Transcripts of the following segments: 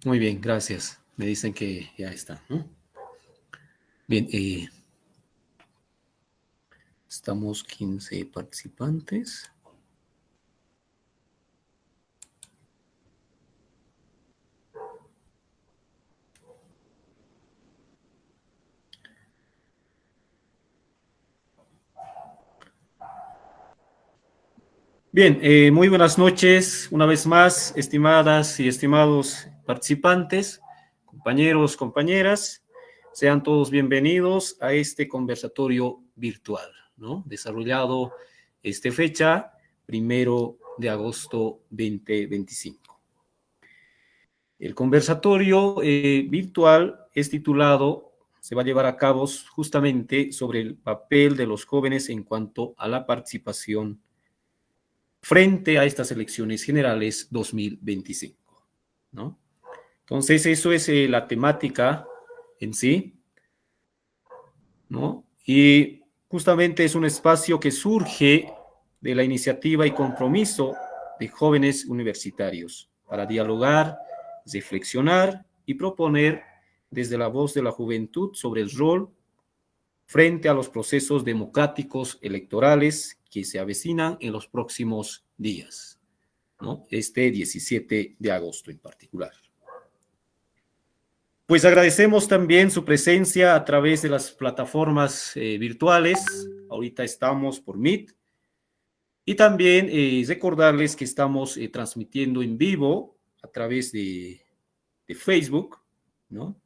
Muy bien, gracias. Me dicen que ya está, ¿no? Bien, estamos 15 participantes. Bien, muy buenas noches, una vez más, estimadas y estimados participantes, compañeros, compañeras, sean todos bienvenidos a este conversatorio virtual, ¿no? Desarrollado esta fecha, 1 de agosto 2025. El conversatorio virtual es titulado, se va a llevar a cabo justamente sobre el papel de los jóvenes en cuanto a la participación frente a estas elecciones generales 2025, ¿no? Entonces, eso es la temática en sí, ¿no? Y justamente es un espacio que surge de la iniciativa y compromiso de jóvenes universitarios para dialogar, reflexionar y proponer desde la voz de la juventud sobre el rol frente a los procesos democráticos electorales que se avecinan en los próximos días, ¿no? Este 17 de agosto en particular. Pues agradecemos también su presencia a través de las plataformas virtuales. Ahorita estamos por Meet. Y también recordarles que estamos transmitiendo en vivo a través de Facebook, ¿no?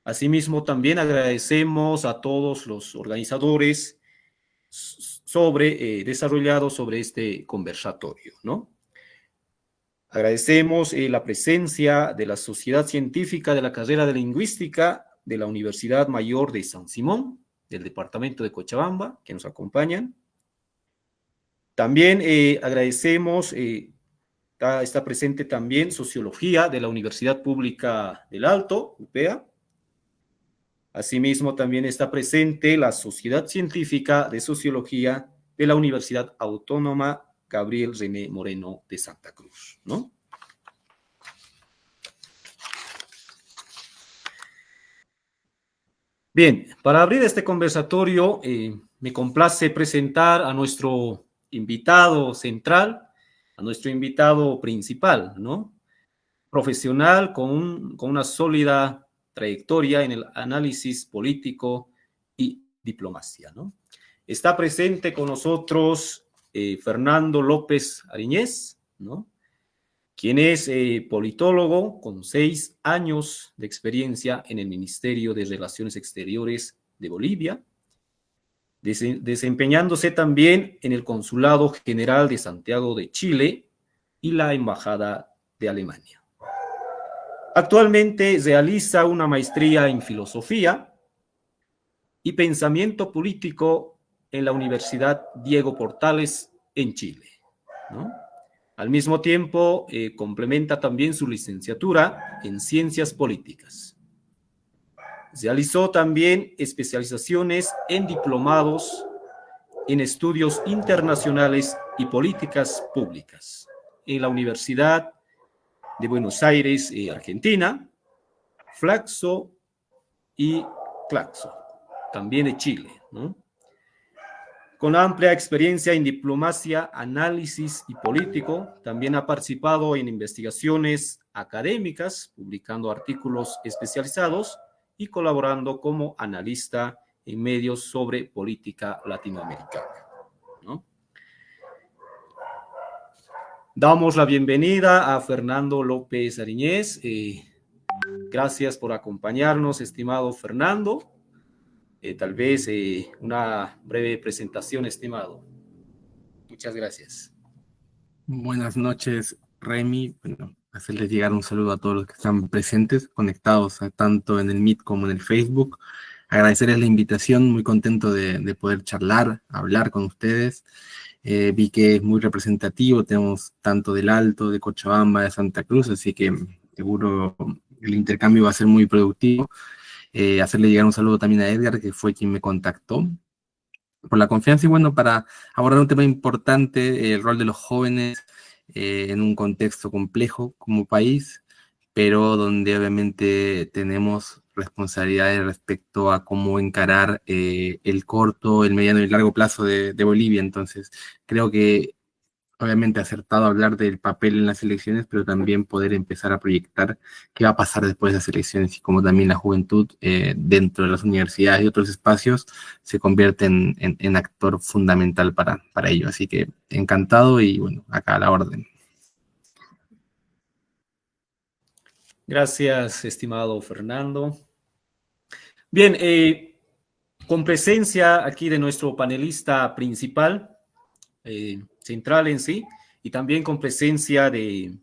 Asimismo, también agradecemos a todos los organizadores desarrollados sobre este conversatorio, ¿no? Agradecemos la presencia de la Sociedad Científica de la Carrera de Lingüística de la Universidad Mayor de San Simón, del departamento de Cochabamba, que nos acompañan. También agradecemos, está presente también Sociología de la Universidad Pública del Alto, UPEA. Asimismo, también está presente la Sociedad Científica de Sociología de la Universidad Autónoma Gabriel René Moreno de Santa Cruz, ¿no? Bien, para abrir este conversatorio, me complace presentar a nuestro invitado central, a nuestro invitado principal, ¿no? Profesional con una sólida trayectoria en el análisis político y diplomacia, ¿no? Está presente con nosotros Fernando López Ariñez, ¿no? Quien es politólogo con 6 años de experiencia en el Ministerio de Relaciones Exteriores de Bolivia, desempeñándose también en el Consulado General de Santiago de Chile y la Embajada de Alemania. Actualmente realiza una maestría en Filosofía y Pensamiento Político en la Universidad Diego Portales en Chile, ¿no? Al mismo tiempo, complementa también su licenciatura en Ciencias Políticas. Realizó también especializaciones en diplomados en Estudios Internacionales y Políticas Públicas en la Universidad de Buenos Aires, Argentina, Flaxo y Claxo, también de Chile, ¿no? Con amplia experiencia en diplomacia, análisis y político, también ha participado en investigaciones académicas, publicando artículos especializados y colaborando como analista en medios sobre política latinoamericana, ¿no? Damos la bienvenida a Fernando López Ariñez. Gracias por acompañarnos, estimado Fernando. Tal vez una breve presentación, estimado. Muchas gracias. Buenas noches, Remy. Bueno, hacerles llegar un saludo a todos los que están presentes, conectados tanto en el Meet como en el Facebook. Agradecerles la invitación, muy contento de poder charlar, hablar con ustedes. Vi que es muy representativo, tenemos tanto del Alto, de Cochabamba, de Santa Cruz, así que seguro el intercambio va a ser muy productivo. Hacerle llegar un saludo también a Edgar, que fue quien me contactó, por la confianza y bueno, para abordar un tema importante, el rol de los jóvenes en un contexto complejo como país, pero donde obviamente tenemos responsabilidades respecto a cómo encarar el corto, el mediano y el largo plazo de Bolivia. Entonces, creo que obviamente acertado hablar del papel en las elecciones, pero también poder empezar a proyectar qué va a pasar después de las elecciones y cómo también la juventud dentro de las universidades y otros espacios se convierte en actor fundamental para ello. Así que encantado y bueno, acá a la orden. Gracias, estimado Fernando. Bien, con presencia aquí de nuestro panelista principal, central en sí, y también con presencia de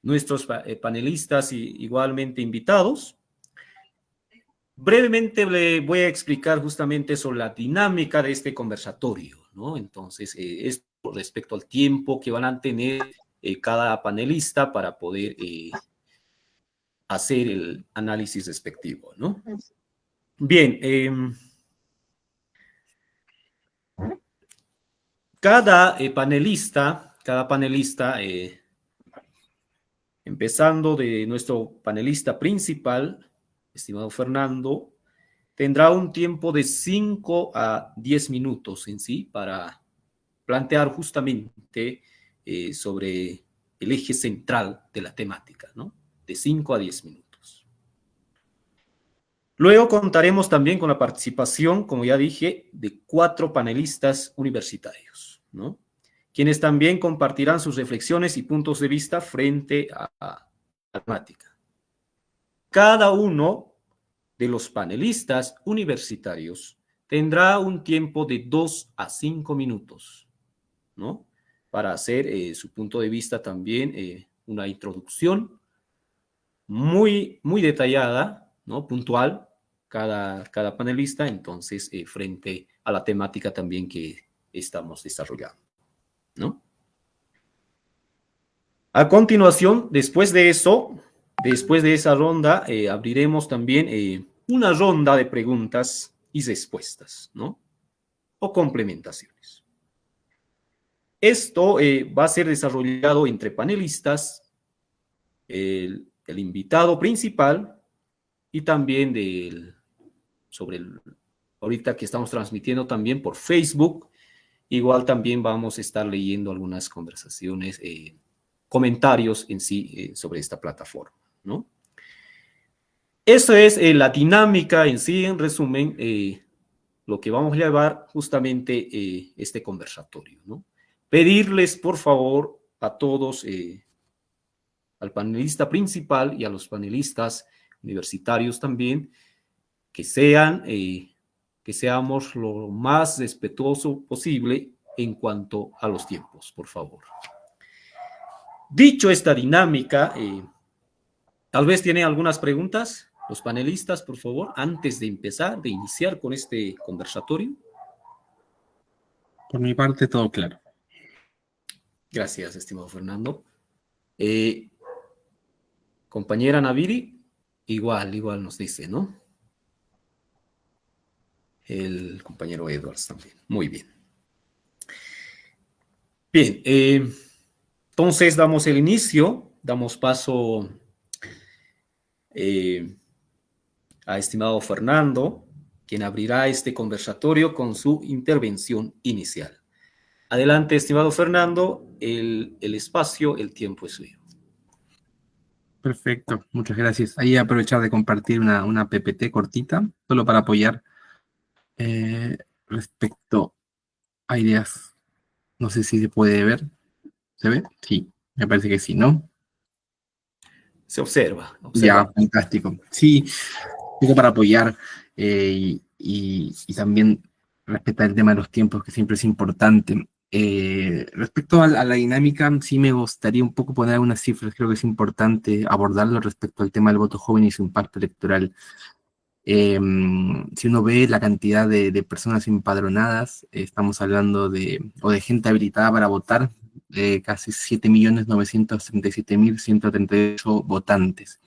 nuestros panelistas y igualmente invitados. Brevemente le voy a explicar justamente sobre la dinámica de este conversatorio, ¿no? Entonces, esto respecto al tiempo que van a tener cada panelista para poder hacer el análisis respectivo, ¿no? Bien, cada panelista, empezando de nuestro panelista principal, estimado Fernando, tendrá un tiempo de 5 a 10 minutos en sí para plantear justamente sobre el eje central de la temática, ¿no? De 5 a 10 minutos. Luego contaremos también con la participación, como ya dije, de 4 panelistas universitarios, ¿no? Quienes también compartirán sus reflexiones y puntos de vista frente a la temática. Cada uno de los panelistas universitarios tendrá un tiempo de 2 a 5 minutos, ¿no? Para hacer su punto de vista también, una introducción muy detallada, ¿no? Puntual, cada panelista, entonces, frente a la temática también que estamos desarrollando, ¿no? A continuación, después de esa ronda, abriremos también una ronda de preguntas y respuestas, ¿no? O complementaciones. Esto va a ser desarrollado entre panelistas, el invitado principal y también ahorita que estamos transmitiendo también por Facebook. Igual también vamos a estar leyendo algunas conversaciones, comentarios en sí sobre esta plataforma, ¿no? Eso es la dinámica en sí, en resumen, lo que vamos a llevar justamente este conversatorio, ¿no? Pedirles, por favor, a todos, al panelista principal y a los panelistas universitarios también, que seamos lo más respetuoso posible en cuanto a los tiempos, por favor. Dicho esta dinámica, tal vez tienen algunas preguntas, los panelistas, por favor, antes de iniciar con este conversatorio. Por mi parte, todo claro. Gracias, estimado Fernando. Compañera Naviri, igual nos dice, ¿no? El compañero Edwards también. Muy bien. Bien, entonces damos el inicio, damos paso a estimado Fernando, quien abrirá este conversatorio con su intervención inicial. Adelante, estimado Fernando, el espacio, el tiempo es suyo. Perfecto, muchas gracias. Ahí aprovechar de compartir una PPT cortita, solo para apoyar respecto a ideas. No sé si se puede ver. ¿Se ve? Sí, me parece que sí, ¿no? Se observa. Ya, fantástico. Sí, digo para apoyar y también respetar el tema de los tiempos, que siempre es importante. Respecto a la dinámica, sí me gustaría un poco poner algunas cifras, creo que es importante abordarlo respecto al tema del voto joven y su impacto electoral. Si uno ve la cantidad de personas empadronadas, estamos hablando de gente habilitada para votar, casi 7.937.138 votantes.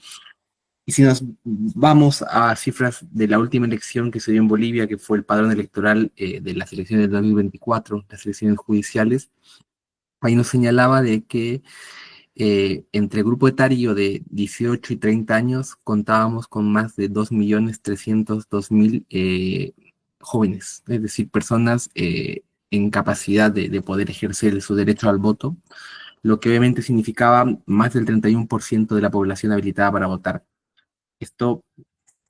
Y si nos vamos a cifras de la última elección que se dio en Bolivia, que fue el padrón electoral de las elecciones del 2024, las elecciones judiciales, ahí nos señalaba de que entre el grupo etario de 18 y 30 años contábamos con más de 2.302.000 jóvenes, es decir, personas en capacidad de poder ejercer su derecho al voto, lo que obviamente significaba más del 31% de la población habilitada para votar. Esto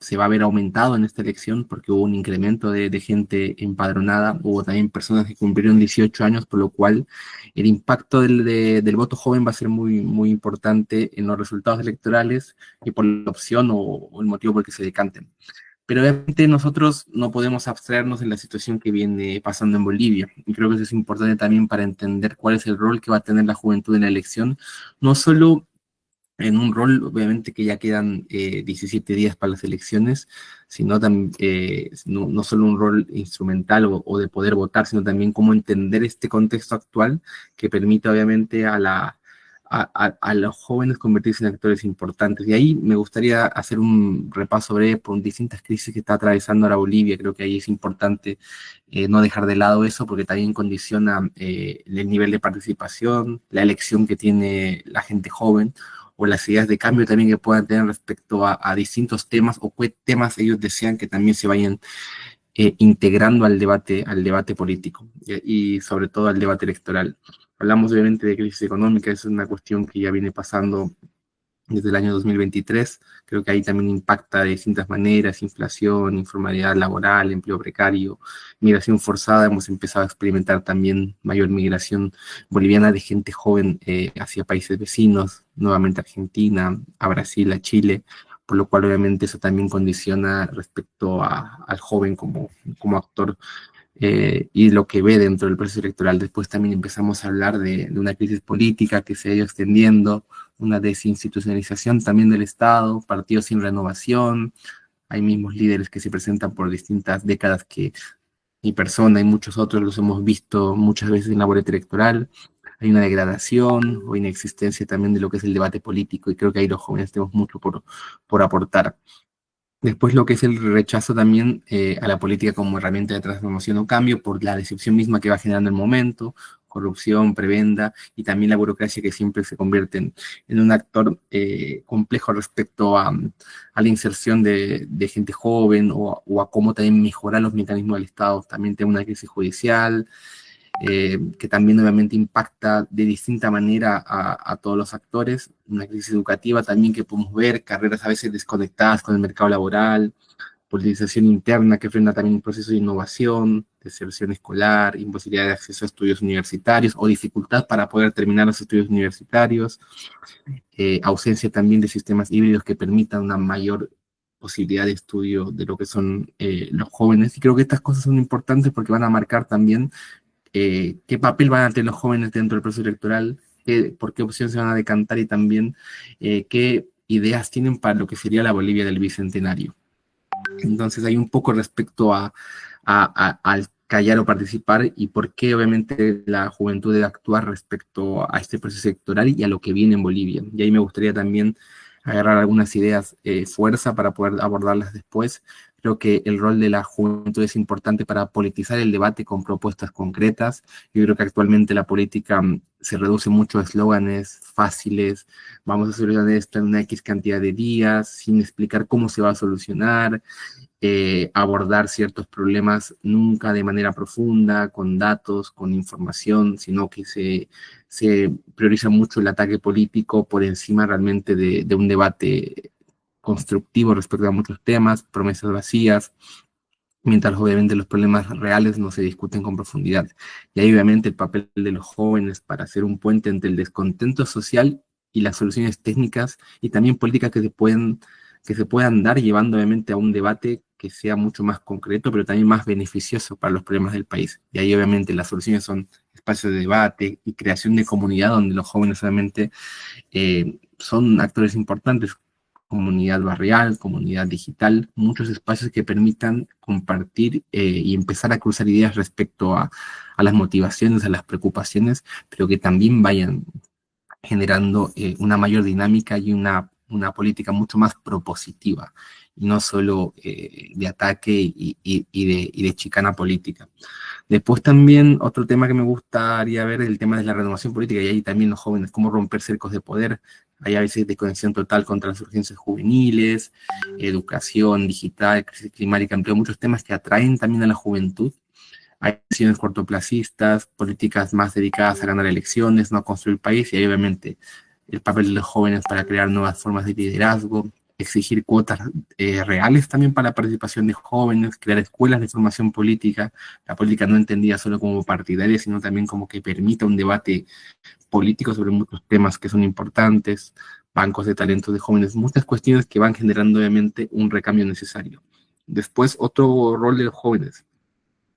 se va a ver aumentado en esta elección porque hubo un incremento de gente empadronada, hubo también personas que cumplieron 18 años, por lo cual el impacto del voto joven va a ser muy, muy importante en los resultados electorales y por la opción o el motivo por el que se decanten. Pero obviamente nosotros no podemos abstraernos de la situación que viene pasando en Bolivia. Y creo que eso es importante también para entender cuál es el rol que va a tener la juventud en la elección, no solo en un rol, obviamente que ya quedan 17 días para las elecciones, sino también, no solo un rol instrumental o de poder votar, sino también cómo entender este contexto actual que permite obviamente a los jóvenes convertirse en actores importantes. Y ahí me gustaría hacer un repaso breve por distintas crisis que está atravesando ahora Bolivia. Creo que ahí es importante no dejar de lado eso porque también condiciona el nivel de participación, la elección que tiene la gente joven o las ideas de cambio también que puedan tener respecto a distintos temas o qué temas ellos desean que también se vayan integrando al debate político y sobre todo al debate electoral. Hablamos obviamente de crisis económica, es una cuestión que ya viene pasando desde el año 2023, creo que ahí también impacta de distintas maneras, inflación, informalidad laboral, empleo precario, migración forzada, hemos empezado a experimentar también mayor migración boliviana de gente joven hacia países vecinos, nuevamente a Argentina, a Brasil, a Chile, por lo cual obviamente eso también condiciona respecto al joven como actor y lo que ve dentro del proceso electoral. Después también empezamos a hablar de una crisis política que se ha ido extendiendo, una desinstitucionalización también del Estado, partidos sin renovación, hay mismos líderes que se presentan por distintas décadas que mi persona y muchos otros los hemos visto muchas veces en la boleta electoral. Hay una degradación o inexistencia también de lo que es el debate político y creo que ahí los jóvenes tenemos mucho por aportar. Después lo que es el rechazo también a la política como herramienta de transformación o cambio por la decepción misma que va generando el momento, corrupción, prebenda y también la burocracia que siempre se convierte en un actor complejo respecto a la inserción de gente joven o a cómo también mejorar los mecanismos del Estado. También tenemos una crisis judicial, que también obviamente impacta de distinta manera a todos los actores, una crisis educativa también que podemos ver, carreras a veces desconectadas con el mercado laboral, politización interna que frena también un proceso de innovación, deserción escolar, imposibilidad de acceso a estudios universitarios o dificultad para poder terminar los estudios universitarios, ausencia también de sistemas híbridos que permitan una mayor posibilidad de estudio de lo que son los jóvenes. Y creo que estas cosas son importantes porque van a marcar también qué papel van a tener los jóvenes dentro del proceso electoral, por qué opciones se van a decantar y también qué ideas tienen para lo que sería la Bolivia del Bicentenario. Entonces hay un poco respecto al callar o participar y por qué obviamente la juventud debe actuar respecto a este proceso electoral y a lo que viene en Bolivia. Y ahí me gustaría también agarrar algunas ideas fuerza para poder abordarlas después. Creo que el rol de la juventud es importante para politizar el debate con propuestas concretas. Yo creo que actualmente la política se reduce mucho a eslóganes fáciles, vamos a solucionar esto en una X cantidad de días, sin explicar cómo se va a solucionar, abordar ciertos problemas nunca de manera profunda, con datos, con información, sino que se prioriza mucho el ataque político por encima realmente de un debate constructivo respecto a muchos temas, promesas vacías, mientras obviamente los problemas reales no se discuten con profundidad. Y ahí obviamente el papel de los jóvenes para hacer un puente entre el descontento social y las soluciones técnicas y también políticas que se puedan dar llevando obviamente a un debate que sea mucho más concreto, pero también más beneficioso para los problemas del país. Y ahí obviamente las soluciones son espacios de debate y creación de comunidad donde los jóvenes obviamente son actores importantes, comunidad barrial, comunidad digital, muchos espacios que permitan compartir y empezar a cruzar ideas respecto a las motivaciones, a las preocupaciones, pero que también vayan generando una mayor dinámica y una política mucho más propositiva. y no solo de ataque y de chicana política. Después también otro tema que me gustaría ver es el tema de la renovación política, y ahí también los jóvenes, cómo romper cercos de poder. Hay a veces desconexión total contra las urgencias juveniles, educación digital, crisis climática, empleo, muchos temas que atraen también a la juventud. Hay decisiones cortoplacistas, políticas más dedicadas a ganar elecciones, no a construir país, y hay obviamente el papel de los jóvenes para crear nuevas formas de liderazgo, exigir cuotas reales también para la participación de jóvenes, crear escuelas de formación política, la política no entendida solo como partidaria, sino también como que permita un debate político sobre muchos temas que son importantes, bancos de talentos de jóvenes, muchas cuestiones que van generando obviamente un recambio necesario. Después, otro rol de los jóvenes,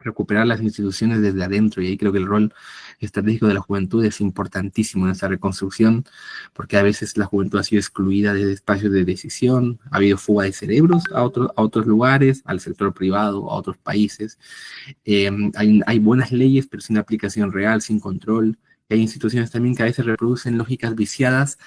recuperar las instituciones desde adentro, y ahí creo que el rol estratégico de la juventud es importantísimo en esa reconstrucción, porque a veces la juventud ha sido excluida de espacios de decisión, ha habido fuga de cerebros a otros lugares, al sector privado, a otros países. Hay buenas leyes, pero sin aplicación real, sin control. Hay instituciones también que a veces reproducen lógicas viciadas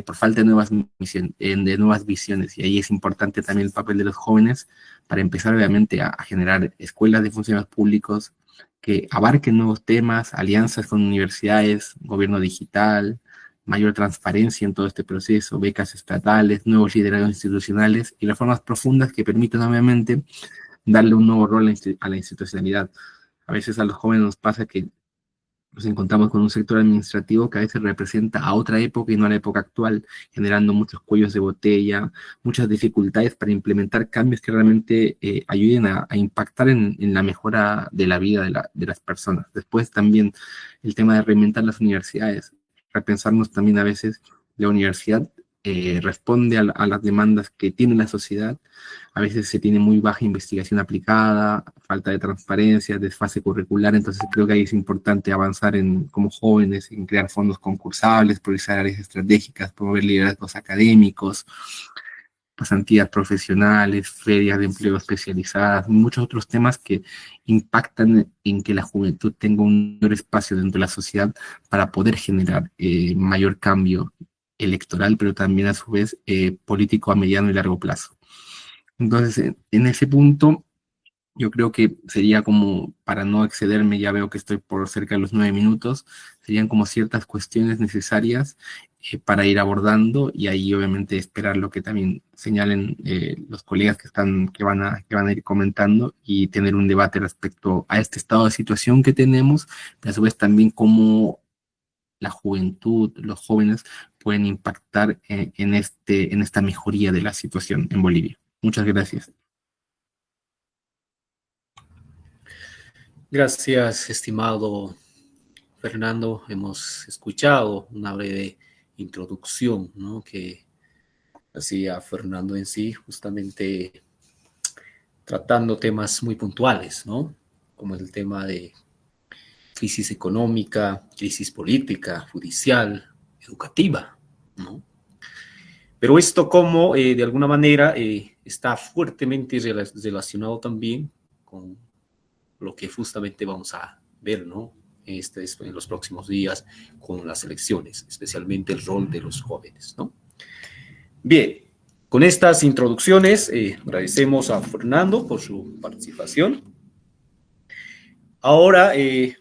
por falta de de nuevas visiones, y ahí es importante también el papel de los jóvenes para empezar obviamente a generar escuelas de funcionarios públicos que abarquen nuevos temas, alianzas con universidades, gobierno digital, mayor transparencia en todo este proceso, becas estatales, nuevos liderazgos institucionales y reformas profundas que permitan obviamente darle un nuevo rol a la institucionalidad. A veces a los jóvenes nos pasa que nos encontramos con un sector administrativo que a veces representa a otra época y no a la época actual, generando muchos cuellos de botella, muchas dificultades para implementar cambios que realmente ayuden a impactar en la mejora de la vida de las personas. Después también el tema de reinventar las universidades, repensarnos también a veces la universidad responde a las demandas que tiene la sociedad. A veces se tiene muy baja investigación aplicada, falta de transparencia, desfase curricular, entonces creo que ahí es importante avanzar como jóvenes, en crear fondos concursables, priorizar áreas estratégicas, promover liderazgos académicos, pasantías profesionales, ferias de empleo especializadas, muchos otros temas que impactan en que la juventud tenga un mayor espacio dentro de la sociedad para poder generar mayor cambio electoral, pero también a su vez político a mediano y largo plazo. Entonces, en ese punto, yo creo que sería como, para no excederme, ya veo que estoy por cerca de los 9 minutos, serían como ciertas cuestiones necesarias para ir abordando, y ahí obviamente esperar lo que también señalen los colegas que van a ir comentando, y tener un debate respecto a este estado de situación que tenemos, pero a su vez también cómo la juventud, los jóvenes pueden impactar en esta mejoría de la situación en Bolivia. Muchas gracias. Gracias, estimado Fernando. Hemos escuchado una breve introducción, ¿no?, que hacía Fernando en sí, justamente tratando temas muy puntuales, ¿no?, como el tema de crisis económica, crisis política, judicial, educativa, ¿no? Pero esto como de alguna manera está fuertemente relacionado también con lo que justamente vamos a ver, ¿no?, en los próximos días con las elecciones, especialmente el rol de los jóvenes, ¿no? Bien, con estas introducciones agradecemos a Fernando por su participación. Ahora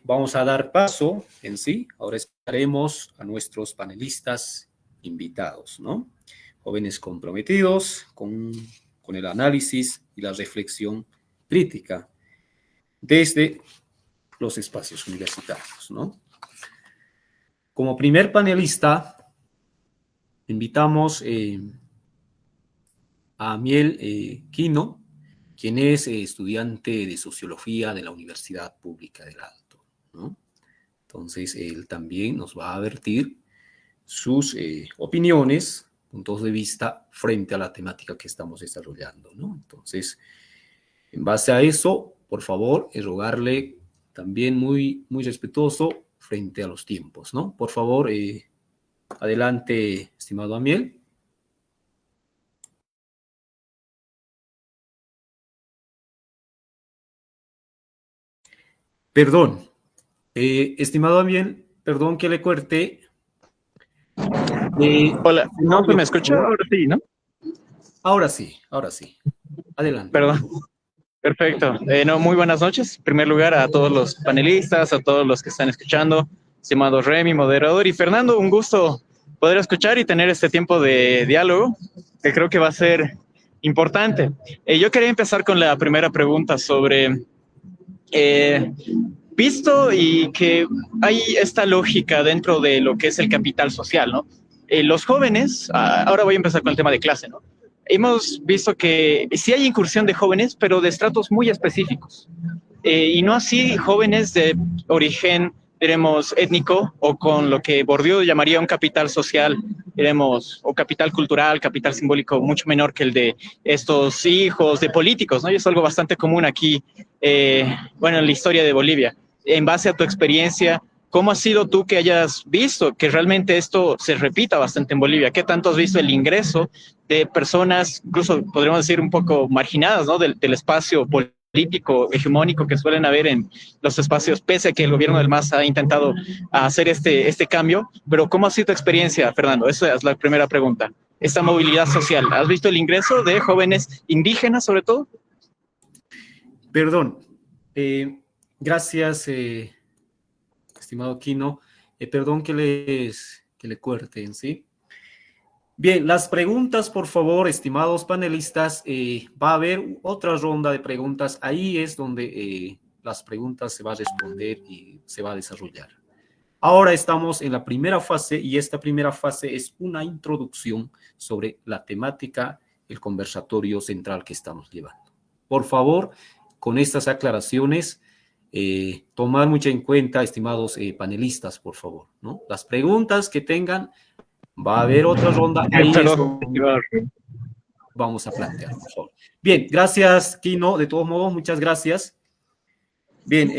vamos a dar paso en sí, ahora escucharemos a nuestros panelistas invitados, ¿no?, jóvenes comprometidos con el análisis y la reflexión crítica desde los espacios universitarios, ¿no? Como primer panelista, invitamos a Amiel Quino, quien es estudiante de Sociología de la Universidad Pública del Alto, ¿no? Entonces, él también nos va a vertir sus opiniones, puntos de vista frente a la temática que estamos desarrollando, ¿no? Entonces, en base a eso, por favor, rogarle también muy, muy respetuoso frente a los tiempos, ¿no? Por favor, adelante, estimado Amiel. Perdón, estimado Amiel, perdón que le corté. Hola, no, pues me escucha ahora sí, ¿no? Ahora sí, ahora sí. Adelante. Perdón. Perfecto. No, muy buenas noches. En primer lugar, a todos los panelistas, a todos los que están escuchando, estimado Remy, moderador, y Fernando, un gusto poder escuchar y tener este tiempo de diálogo, que creo que va a ser importante. Yo quería empezar con la primera pregunta sobre, visto y que hay esta lógica dentro de lo que es el capital social, ¿no? Los jóvenes, ahora voy a empezar con el tema de clase, ¿no? Hemos visto que sí hay incursión de jóvenes, pero de estratos muy específicos. Y no así jóvenes de origen, diremos, étnico o con lo que Bourdieu llamaría un capital social, diremos, o capital cultural, capital simbólico mucho menor que el de estos hijos de políticos, ¿no? Y es algo bastante común aquí, bueno, en la historia de Bolivia. En base a tu experiencia, ¿cómo has sido tú que hayas visto que realmente esto se repita bastante en Bolivia? ¿Qué tanto has visto el ingreso de personas, incluso podríamos decir un poco marginadas, ¿no? Del espacio político hegemónico que suelen haber en los espacios, pese a que el gobierno del MAS ha intentado hacer este cambio? Pero ¿cómo ha sido tu experiencia, Fernando? Esa es la primera pregunta. Esta movilidad social, ¿has visto el ingreso de jóvenes indígenas sobre todo? Perdón. Gracias, estimado Quino. Perdón que le corten, ¿sí? Bien, las preguntas, por favor, estimados panelistas. Va a haber otra ronda de preguntas. Ahí es donde las preguntas se va a responder y se va a desarrollar. Ahora estamos en la primera fase y esta primera fase es una introducción sobre la temática, el conversatorio central que estamos llevando. Por favor, con estas aclaraciones, tomar mucho en cuenta, estimados panelistas, por favor, ¿no? Las preguntas que tengan, va a haber otra ronda, ahí es donde vamos a plantear, por favor. Bien, gracias, Kino, de todos modos, muchas gracias. Bien,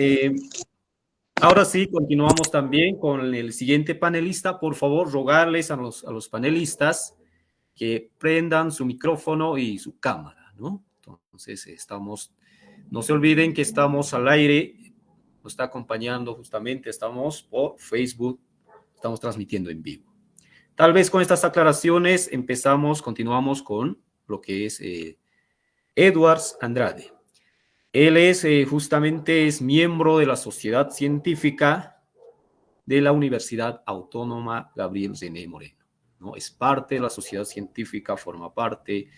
ahora sí, continuamos también con el siguiente panelista. Por favor, rogarles a los panelistas que prendan su micrófono y su cámara, ¿no? Entonces, no se olviden que estamos al aire, nos está acompañando justamente, estamos por Facebook, estamos transmitiendo en vivo. Tal vez con estas aclaraciones continuamos con lo que es Edwards Andrade. Él es justamente miembro de la Sociedad Científica de la Universidad Autónoma Gabriel René Moreno, ¿no? Es parte de la sociedad científica, forma parte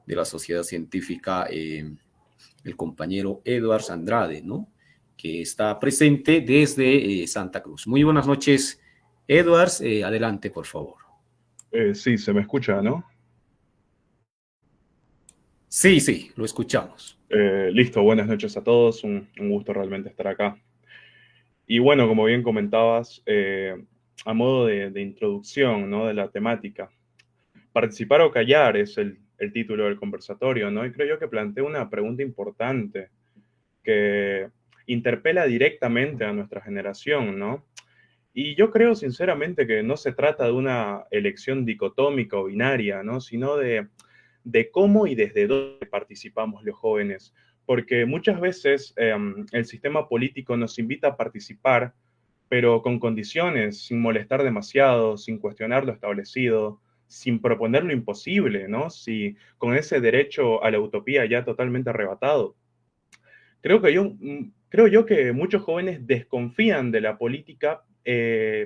de la sociedad científica el compañero Edwards Andrade, ¿no? Que está presente desde Santa Cruz. Muy buenas noches, Edwards. Adelante, por favor. Sí, se me escucha, ¿no? Sí, lo escuchamos. Listo, buenas noches a todos, un gusto realmente estar acá. Y bueno, como bien comentabas, a modo de introducción, ¿no? De la temática, participar o callar es el título del conversatorio, ¿no? Y creo yo que plantea una pregunta importante que interpela directamente a nuestra generación, ¿no? Y yo creo sinceramente que no se trata de una elección dicotómica o binaria, ¿no? Sino de cómo y desde dónde participamos los jóvenes, porque muchas veces el sistema político nos invita a participar, pero con condiciones, sin molestar demasiado, sin cuestionar lo establecido, sin proponer lo imposible, ¿no? Si con ese derecho a la utopía ya totalmente arrebatado. Creo yo que muchos jóvenes desconfían de la política,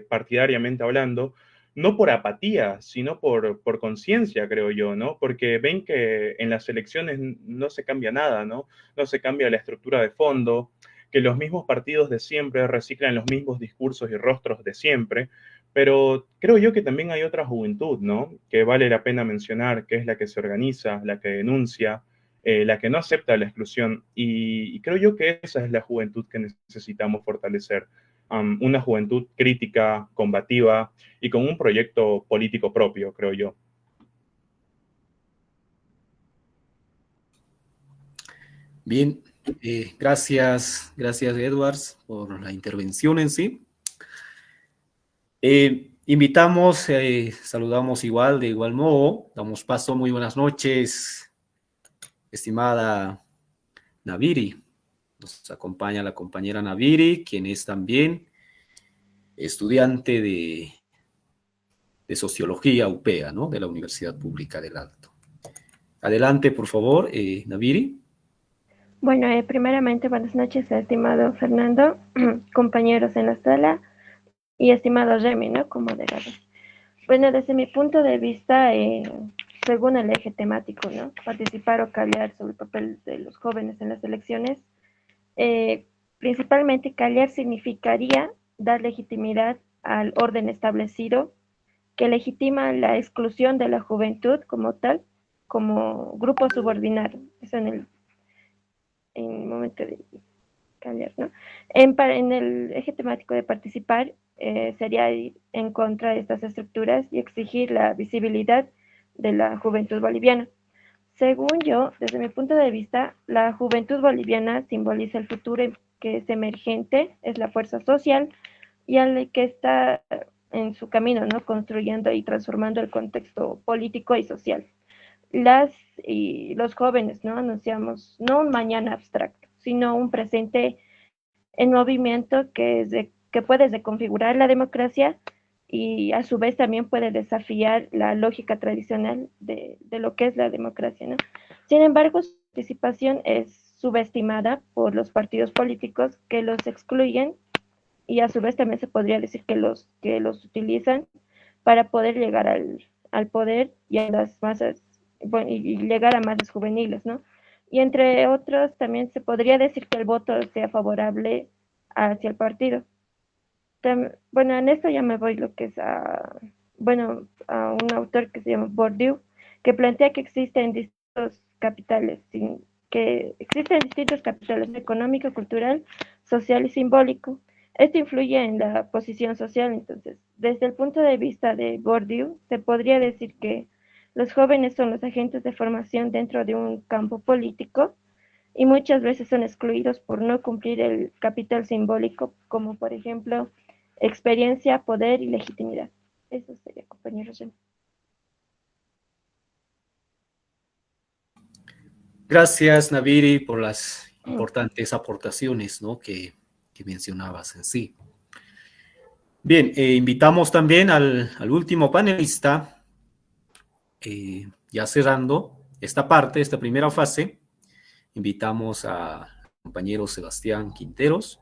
partidariamente hablando, no por apatía, sino por conciencia, creo yo, ¿no? Porque ven que en las elecciones no se cambia nada, ¿no? No se cambia la estructura de fondo, que los mismos partidos de siempre reciclan los mismos discursos y rostros de siempre, pero creo yo que también hay otra juventud, ¿no? Que vale la pena mencionar, que es la que se organiza, la que denuncia, la que no acepta la exclusión. Y creo yo que esa es la juventud que necesitamos fortalecer. Una juventud crítica, combativa y con un proyecto político propio, creo yo. Bien, gracias Edwards por la intervención en sí. Invitamos, saludamos de igual modo, damos paso, muy buenas noches, estimada Naviri. Nos acompaña la compañera Naviri, quien es también estudiante de Sociología UPEA, ¿no? De la Universidad Pública del Alto. Adelante, por favor, Naviri. Bueno, primeramente, buenas noches, estimado Fernando, compañeros en la sala y estimado Remy, ¿no? Como moderador. Bueno, desde mi punto de vista, según el eje temático, ¿no? Participar o callar sobre el papel de los jóvenes en las elecciones, principalmente callar significaría dar legitimidad al orden establecido que legitima la exclusión de la juventud como tal, como grupo subordinado. Eso en el momento de callar, ¿no? En el eje temático de participar sería ir en contra de estas estructuras y exigir la visibilidad de la juventud boliviana. Según yo, desde mi punto de vista, la juventud boliviana simboliza el futuro que es emergente, es la fuerza social y al que está en su camino, ¿no? Construyendo y transformando el contexto político y social. Las y los jóvenes, ¿no? Anunciamos no un mañana abstracto, sino un presente en movimiento que puede reconfigurar la democracia y a su vez también puede desafiar la lógica tradicional de lo que es la democracia, ¿no? Sin embargo, su participación es subestimada por los partidos políticos que los excluyen y a su vez también se podría decir que los utilizan para poder llegar al poder y a las masas, bueno, y llegar a masas juveniles, ¿no? Y entre otros, también se podría decir que el voto sea favorable hacia el partido. Bueno, en esto ya me voy lo que es bueno, a un autor que se llama Bourdieu, que plantea que existen distintos capitales, que existen distintos capitales económico, cultural, social y simbólico. Esto influye en la posición social, entonces, desde el punto de vista de Bourdieu, se podría decir que los jóvenes son los agentes de formación dentro de un campo político y muchas veces son excluidos por no cumplir el capital simbólico, como por ejemplo experiencia, poder y legitimidad. Eso sería, compañeros. Gracias, Naviri, por las importantes aportaciones, ¿no? que mencionabas en sí. Bien, invitamos también al último panelista, ya cerrando esta parte, esta primera fase, invitamos al compañero Sebastián Quinteros,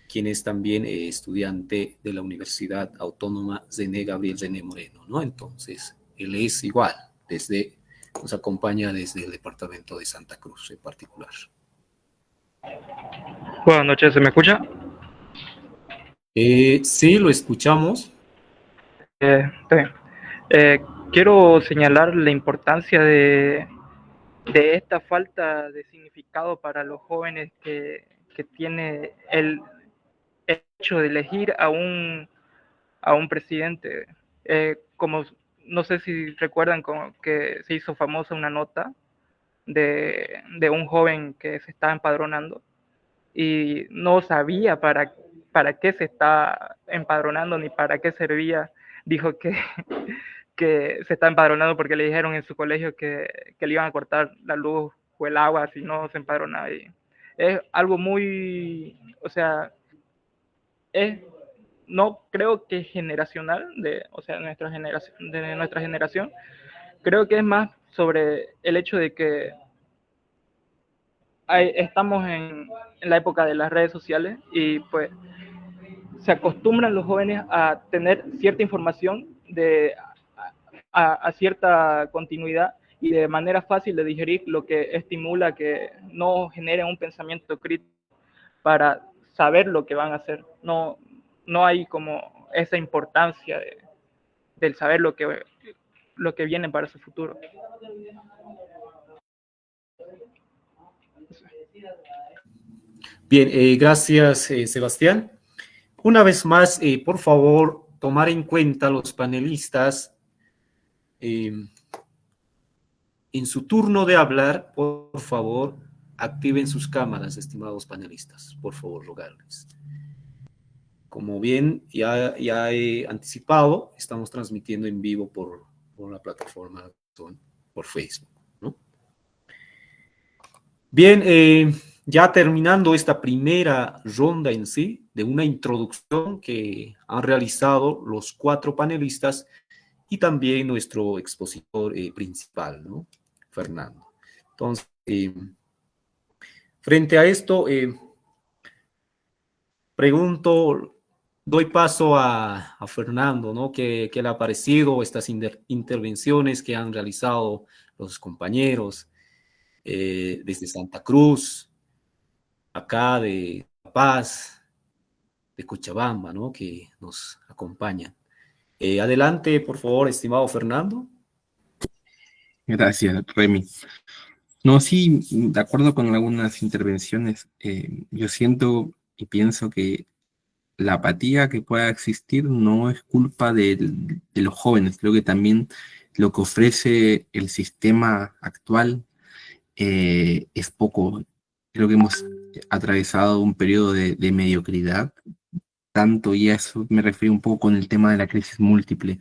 quien es también estudiante de la Universidad Autónoma Zené Gabriel Zené Moreno, ¿no? Entonces, él es igual, nos acompaña desde el departamento de Santa Cruz en particular. Buenas noches, ¿se me escucha? Sí, lo escuchamos. Quiero señalar la importancia de esta falta de significado para los jóvenes que tiene el hecho de elegir a un presidente. Como no sé si recuerdan que se hizo famosa una nota de un joven que se estaba empadronando y no sabía para qué se está empadronando ni para qué servía. Dijo que se está empadronando porque le dijeron en su colegio que le iban a cortar la luz o el agua si no se empadronaba. Y es algo muy, o sea, no creo que es generacional, o sea, de nuestra generación. Creo que es más sobre el hecho de que estamos en la época de las redes sociales y pues se acostumbran los jóvenes a tener cierta información a cierta continuidad y de manera fácil de digerir, lo que estimula que no generen un pensamiento crítico para saber lo que van a hacer. No hay como esa importancia del saber lo que viene para su futuro. Bien, gracias, Sebastián. Una vez más, por favor, tomar en cuenta los panelistas en su turno de hablar, por favor, activen sus cámaras, estimados panelistas, por favor, rogarles. Como bien ya he anticipado, estamos transmitiendo en vivo por la plataforma, por Facebook, ¿no? Bien, ya terminando esta primera ronda en sí, de una introducción que han realizado los 4 panelistas y también nuestro expositor principal, ¿no? Fernando. Entonces, frente a esto, doy paso a Fernando, ¿no? ¿Qué le ha parecido estas intervenciones que han realizado los compañeros desde Santa Cruz, acá de La Paz, de Cochabamba, ¿no? Que nos acompañan. Adelante, por favor, estimado Fernando. Gracias, Remy. No, sí, de acuerdo con algunas intervenciones, yo siento y pienso que la apatía que pueda existir no es culpa de los jóvenes. Creo que también lo que ofrece el sistema actual es poco. Creo que hemos atravesado un periodo de mediocridad, tanto, y a eso me refiero un poco con el tema de la crisis múltiple.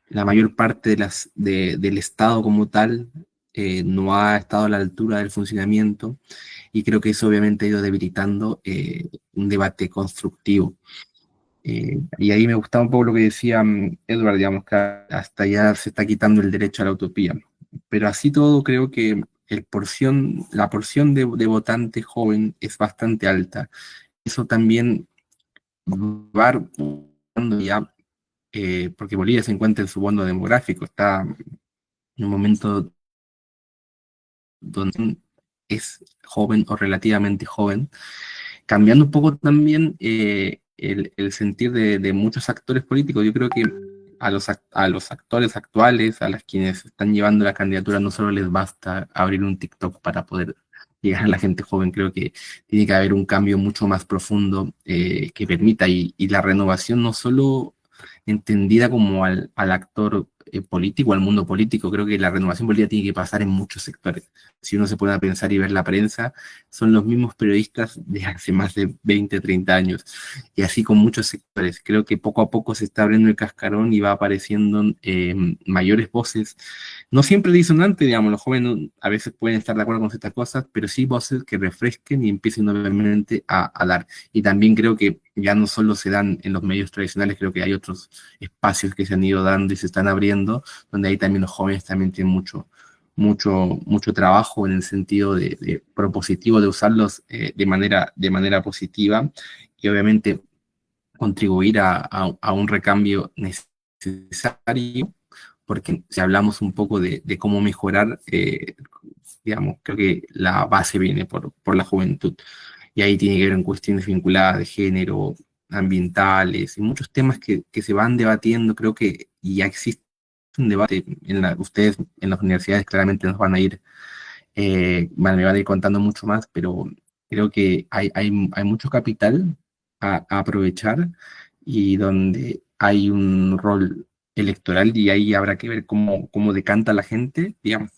La mayor parte del Estado como tal no ha estado a la altura del funcionamiento, y creo que eso obviamente ha ido debilitando un debate constructivo. Y ahí me gustaba un poco lo que decía Edward, digamos, que hasta ya se está quitando el derecho a la utopía. Pero así todo, creo que la porción de votante joven es bastante alta. Eso también va ya, porque Bolivia se encuentra en su bono demográfico, está en un momento donde es joven o relativamente joven, cambiando un poco también el sentir de muchos actores políticos. Yo creo que a los actores actuales, a las quienes están llevando la candidatura, no solo les basta abrir un TikTok para poder llegar a la gente joven. Creo que tiene que haber un cambio mucho más profundo que permita, y la renovación no solo entendida como al actor político, al mundo político. Creo que la renovación política tiene que pasar en muchos sectores. Si uno se pone a pensar y ver la prensa, son los mismos periodistas de hace más de 20, 30 años, y así con muchos sectores. Creo que poco a poco se está abriendo el cascarón y va apareciendo mayores voces, no siempre disonantes, digamos. Los jóvenes a veces pueden estar de acuerdo con ciertas cosas, pero sí voces que refresquen y empiecen nuevamente a dar. Y también creo que ya no solo se dan en los medios tradicionales, creo que hay otros espacios que se han ido dando y se están abriendo, donde ahí también los jóvenes también tienen mucho trabajo en el sentido de propositivo, de usarlos de manera positiva, y obviamente contribuir a un recambio necesario, porque si hablamos un poco de cómo mejorar, digamos, creo que la base viene por la juventud. Y ahí tiene que ver en cuestiones vinculadas de género, ambientales, y muchos temas que se van debatiendo. Creo que ya existe un debate. Ustedes en las universidades claramente nos van a ir, me van a ir contando mucho más, pero creo que hay mucho capital a aprovechar, y donde hay un rol electoral, y ahí habrá que ver cómo decanta la gente, digamos,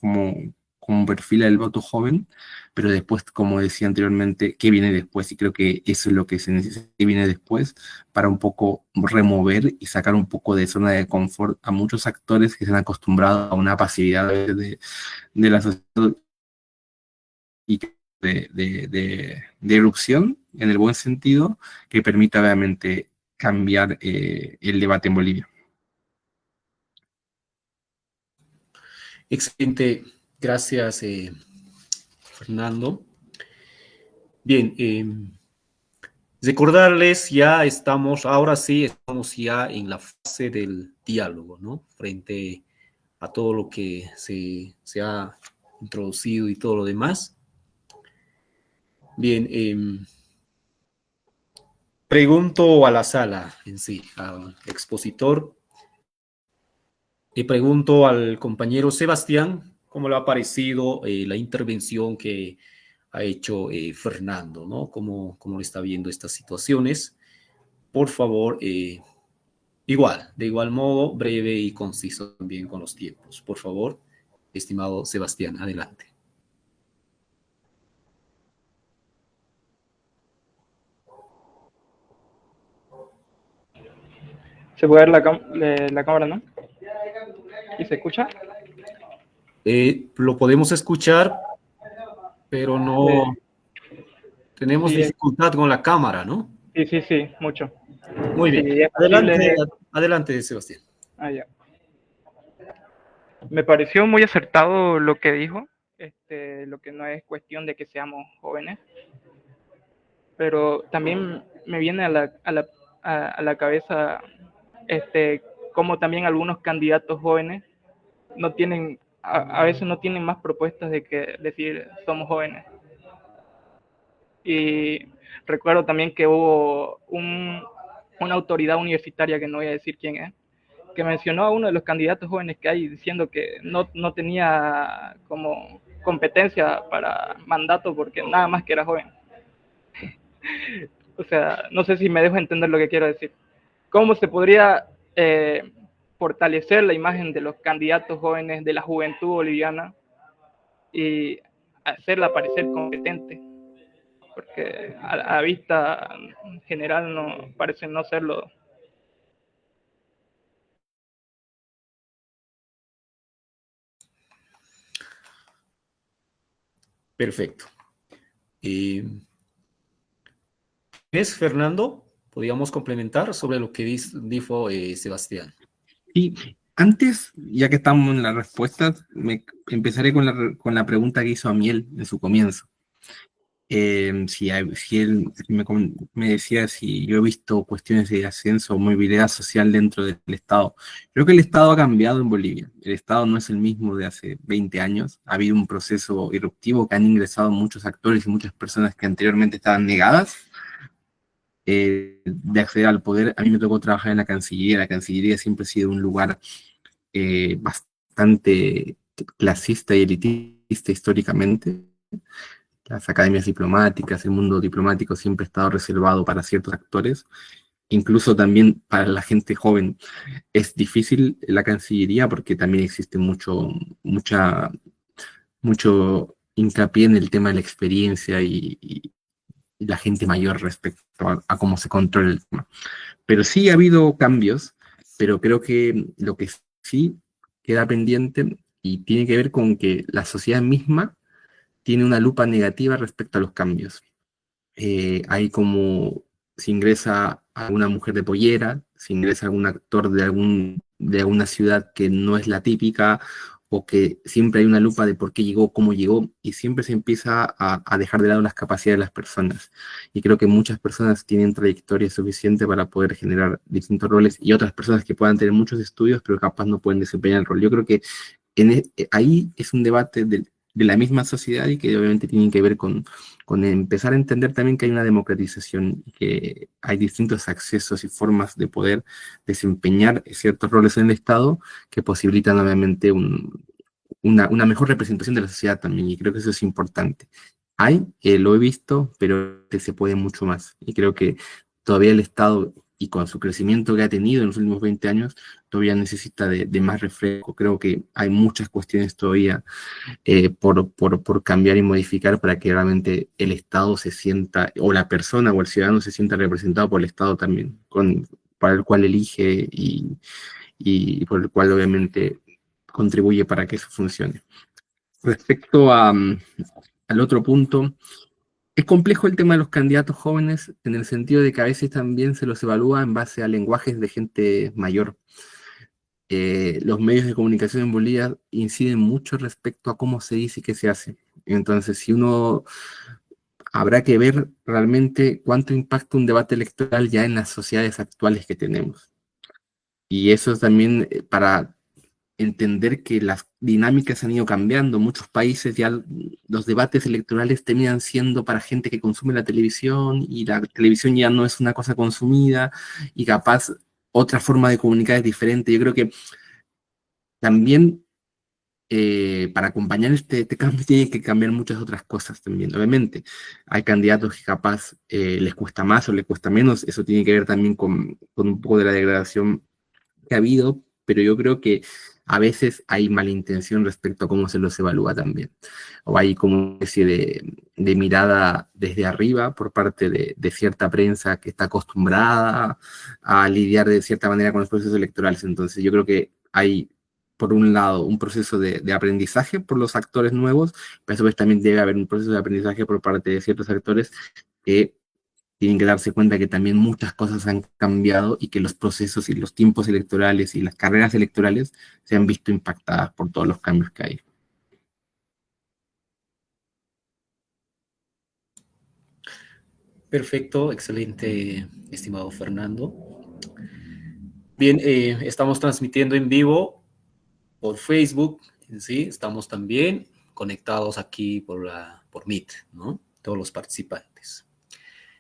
cómo perfila el voto joven. Pero después, como decía anteriormente, ¿qué viene después? Y creo que eso es lo que se necesita, que viene después, para un poco remover y sacar un poco de zona de confort a muchos actores que se han acostumbrado a una pasividad de la sociedad, y de erupción, en el buen sentido, que permita obviamente cambiar el debate en Bolivia. Excelente, gracias, Fernando. Bien, recordarles, ahora sí estamos ya en la fase del diálogo, ¿no? Frente a todo lo que se ha introducido y todo lo demás. Bien, pregunto a la sala en sí, al expositor, y pregunto al compañero Sebastián cómo le ha parecido la intervención que ha hecho Fernando, ¿no? ¿Cómo le está viendo estas situaciones? Por favor, de igual modo, breve y conciso también con los tiempos. Por favor, estimado Sebastián, adelante. Se puede ver la cámara, ¿no? ¿Y se escucha? Lo podemos escuchar, pero no tenemos dificultad con la cámara, ¿no? Sí, mucho. Muy bien. Sí, Adelante, Sebastián. Ya. Me pareció muy acertado lo que dijo, lo que no es cuestión de que seamos jóvenes, pero también me viene a la cabeza como también algunos candidatos jóvenes no tienen, a veces no tienen más propuestas de que decir somos jóvenes. Y recuerdo también que hubo una autoridad universitaria, que no voy a decir quién es, que mencionó a uno de los candidatos jóvenes que hay diciendo que no tenía como competencia para mandato porque nada más que era joven. O sea, no sé si me dejo entender lo que quiero decir. ¿Cómo se podría fortalecer la imagen de los candidatos jóvenes de la juventud boliviana y hacerla parecer competente? Porque a vista general no parece no serlo. Perfecto. ¿Ves, Fernando? Podríamos complementar sobre lo que dijo Sebastián. Y antes, ya que estamos en las respuestas, empezaré con la pregunta que hizo Amiel en su comienzo. Si él me decía si yo he visto cuestiones de ascenso o movilidad social dentro del Estado. Creo que el Estado ha cambiado en Bolivia. El Estado no es el mismo de hace 20 años. Ha habido un proceso irruptivo que han ingresado muchos actores y muchas personas que anteriormente estaban negadas de acceder al poder. A mí me tocó trabajar en la Cancillería. La Cancillería siempre ha sido un lugar bastante clasista y elitista históricamente. Las academias diplomáticas, el mundo diplomático siempre ha estado reservado para ciertos actores, incluso también para la gente joven. Es difícil la Cancillería porque también existe mucho hincapié en el tema de la experiencia y la gente mayor respecto a cómo se controla el tema. Pero sí ha habido cambios, pero creo que lo que sí queda pendiente y tiene que ver con que la sociedad misma tiene una lupa negativa respecto a los cambios. Hay como, si ingresa alguna mujer de pollera, si ingresa algún actor de alguna ciudad que no es la típica, o que siempre hay una lupa de por qué llegó, cómo llegó, y siempre se empieza a dejar de lado las capacidades de las personas. Y creo que muchas personas tienen trayectoria suficiente para poder generar distintos roles, y otras personas que puedan tener muchos estudios, pero capaz no pueden desempeñar el rol. Yo creo que ahí es un debate de la misma sociedad y que obviamente tienen que ver con empezar a entender también que hay una democratización, que hay distintos accesos y formas de poder desempeñar ciertos roles en el Estado que posibilitan obviamente una mejor representación de la sociedad también, y creo que eso es importante. Lo he visto, pero que se puede mucho más, y creo que todavía el Estado, y con su crecimiento que ha tenido en los últimos 20 años, todavía necesita de más reflejo. Creo que hay muchas cuestiones todavía por cambiar y modificar para que realmente el Estado se sienta, o la persona o el ciudadano se sienta representado por el Estado también, para el cual elige y por el cual obviamente contribuye para que eso funcione. Respecto al otro punto, es complejo el tema de los candidatos jóvenes en el sentido de que a veces también se los evalúa en base a lenguajes de gente mayor. Los medios de comunicación en Bolivia inciden mucho respecto a cómo se dice y qué se hace. Entonces, habrá que ver realmente cuánto impacta un debate electoral ya en las sociedades actuales que tenemos. Y eso es también para entender que las dinámicas han ido cambiando. Muchos países ya los debates electorales terminan siendo para gente que consume la televisión, y la televisión ya no es una cosa consumida, y capaz otra forma de comunicar es diferente. Yo creo que también para acompañar este cambio tienen que cambiar muchas otras cosas también. Obviamente, hay candidatos que capaz les cuesta más o les cuesta menos. Eso tiene que ver también con un poco de la degradación que ha habido, pero yo creo que a veces hay mala intención respecto a cómo se los evalúa también. O hay como una especie de mirada desde arriba por parte de cierta prensa que está acostumbrada a lidiar de cierta manera con los procesos electorales. Entonces yo creo que hay, por un lado, un proceso de aprendizaje por los actores nuevos, pero a su vez también debe haber un proceso de aprendizaje por parte de ciertos actores que tienen que darse cuenta que también muchas cosas han cambiado y que los procesos y los tiempos electorales y las carreras electorales se han visto impactadas por todos los cambios que hay. Perfecto, excelente, estimado Fernando. Bien, estamos transmitiendo en vivo por Facebook, ¿sí? Estamos también conectados aquí por Meet, ¿no? Todos los participantes.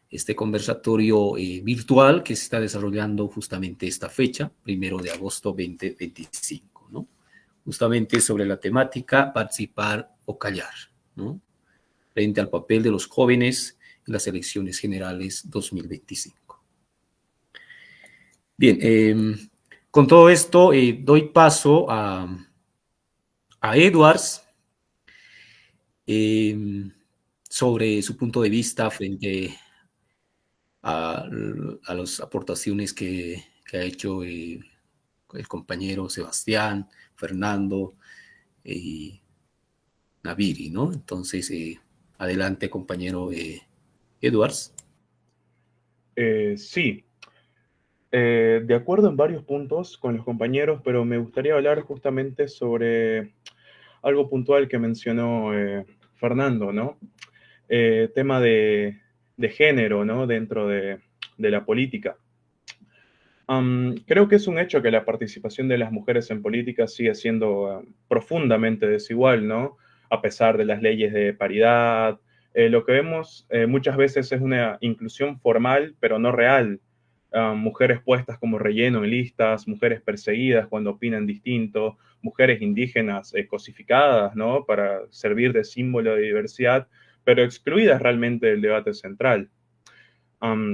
Este conversatorio virtual que se está desarrollando justamente esta fecha, 1 de agosto 2025, ¿no? Justamente sobre la temática participar o callar, ¿no? Frente al papel de los jóvenes en las elecciones generales 2025. Bien, con todo esto doy paso a Edwards sobre su punto de vista frente a las aportaciones que ha hecho el compañero Sebastián, Fernando y Naviri, ¿no? Entonces, adelante, compañero Edwards. Sí, de acuerdo en varios puntos con los compañeros, pero me gustaría hablar justamente sobre algo puntual que mencionó Fernando, ¿no? Tema de género, ¿no? Dentro de la política. Creo que es un hecho que la participación de las mujeres en política sigue siendo profundamente desigual, ¿no? A pesar de las leyes de paridad. Lo que vemos muchas veces es una inclusión formal, pero no real. Mujeres puestas como relleno en listas, mujeres perseguidas cuando opinan distinto, mujeres indígenas cosificadas, ¿no? Para servir de símbolo de diversidad, pero excluidas realmente del debate central.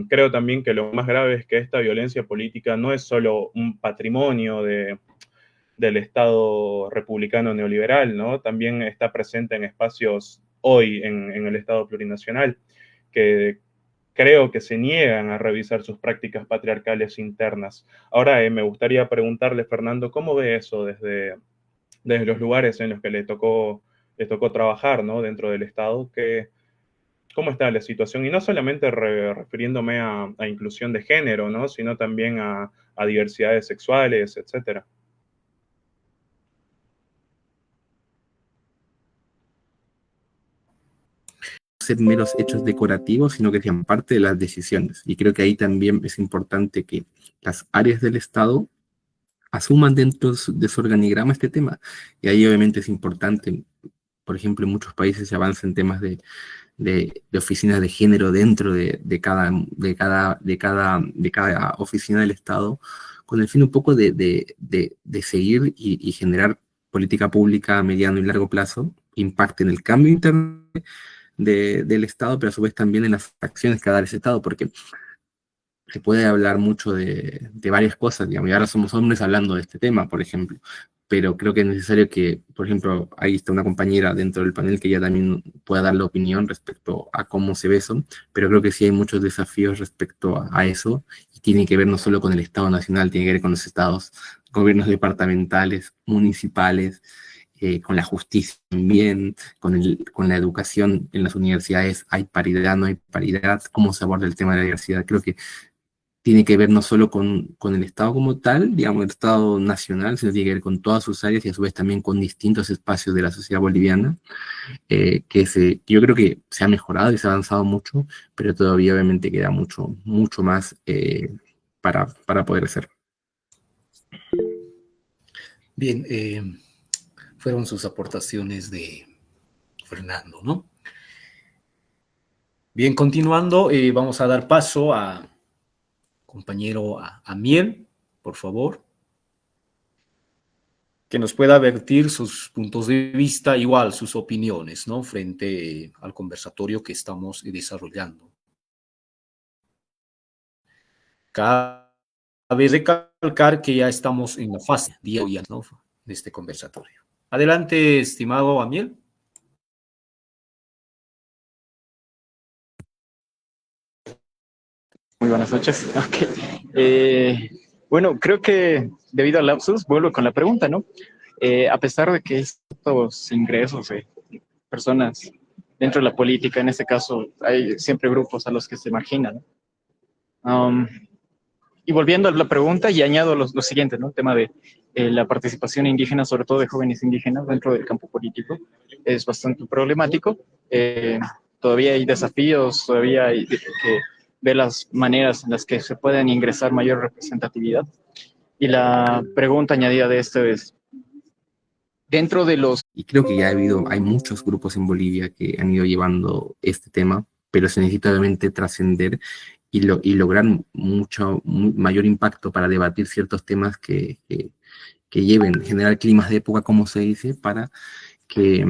Creo también que lo más grave es que esta violencia política no es solo un patrimonio del Estado republicano neoliberal, ¿no? También está presente en espacios hoy en el Estado plurinacional, que creo que se niegan a revisar sus prácticas patriarcales internas. Ahora, me gustaría preguntarle, Fernando, ¿cómo ve eso desde los lugares en los que le tocó trabajar, ¿no? Dentro del Estado, ¿cómo está la situación? Y no solamente refiriéndome a inclusión de género, ¿no? Sino también a diversidades sexuales, etcétera. Ser meros hechos decorativos, sino que sean parte de las decisiones. Y creo que ahí también es importante que las áreas del Estado asuman dentro de su organigrama este tema. Y ahí obviamente es importante, por ejemplo, en muchos países se avanza en temas de oficinas de género dentro de cada oficina del Estado, con el fin un poco de seguir y generar política pública a mediano y largo plazo, que impacte en el cambio interno del Estado, pero a su vez también en las acciones que va a dar ese Estado, porque se puede hablar mucho de varias cosas, digamos, y ahora somos hombres hablando de este tema, por ejemplo, pero creo que es necesario que, por ejemplo, ahí está una compañera dentro del panel que ella también pueda dar la opinión respecto a cómo se ve eso, pero creo que sí hay muchos desafíos respecto a eso, y tiene que ver no solo con el Estado nacional, tiene que ver con los estados, gobiernos departamentales, municipales, con la justicia también, con la educación en las universidades, hay paridad, no hay paridad, cómo se aborda el tema de la diversidad. Creo que tiene que ver no solo con el Estado como tal, digamos, el Estado nacional, sino tiene que ver con todas sus áreas y a su vez también con distintos espacios de la sociedad boliviana, yo creo que se ha mejorado y se ha avanzado mucho, pero todavía obviamente queda mucho, mucho más para poder hacer. Bien, fueron sus aportaciones de Fernando, ¿no? Bien, continuando, vamos a dar paso a compañero Amiel, por favor, que nos pueda vertir sus puntos de vista, igual sus opiniones, ¿no? Frente al conversatorio que estamos desarrollando. Cabe recalcar que ya estamos en la fase día, ¿no? De este conversatorio. Adelante, estimado Amiel. Muy buenas noches. Okay. Bueno, creo que debido al lapsus, vuelvo con la pregunta, ¿no? A pesar de que estos ingresos de personas dentro de la política, en este caso, hay siempre grupos a los que se marginan. Y volviendo a la pregunta, y añado lo siguiente, ¿no? El tema de la participación indígena, sobre todo de jóvenes indígenas dentro del campo político, es bastante problemático. todavía hay desafíos, todavía hay que ver las maneras en las que se pueden ingresar mayor representatividad. Y la pregunta añadida de esto es, dentro de los... Y creo que ya hay muchos grupos en Bolivia que han ido llevando este tema, pero se necesita obviamente trascender y lograr mayor impacto para debatir ciertos temas que lleven, generar climas de época, como se dice, para que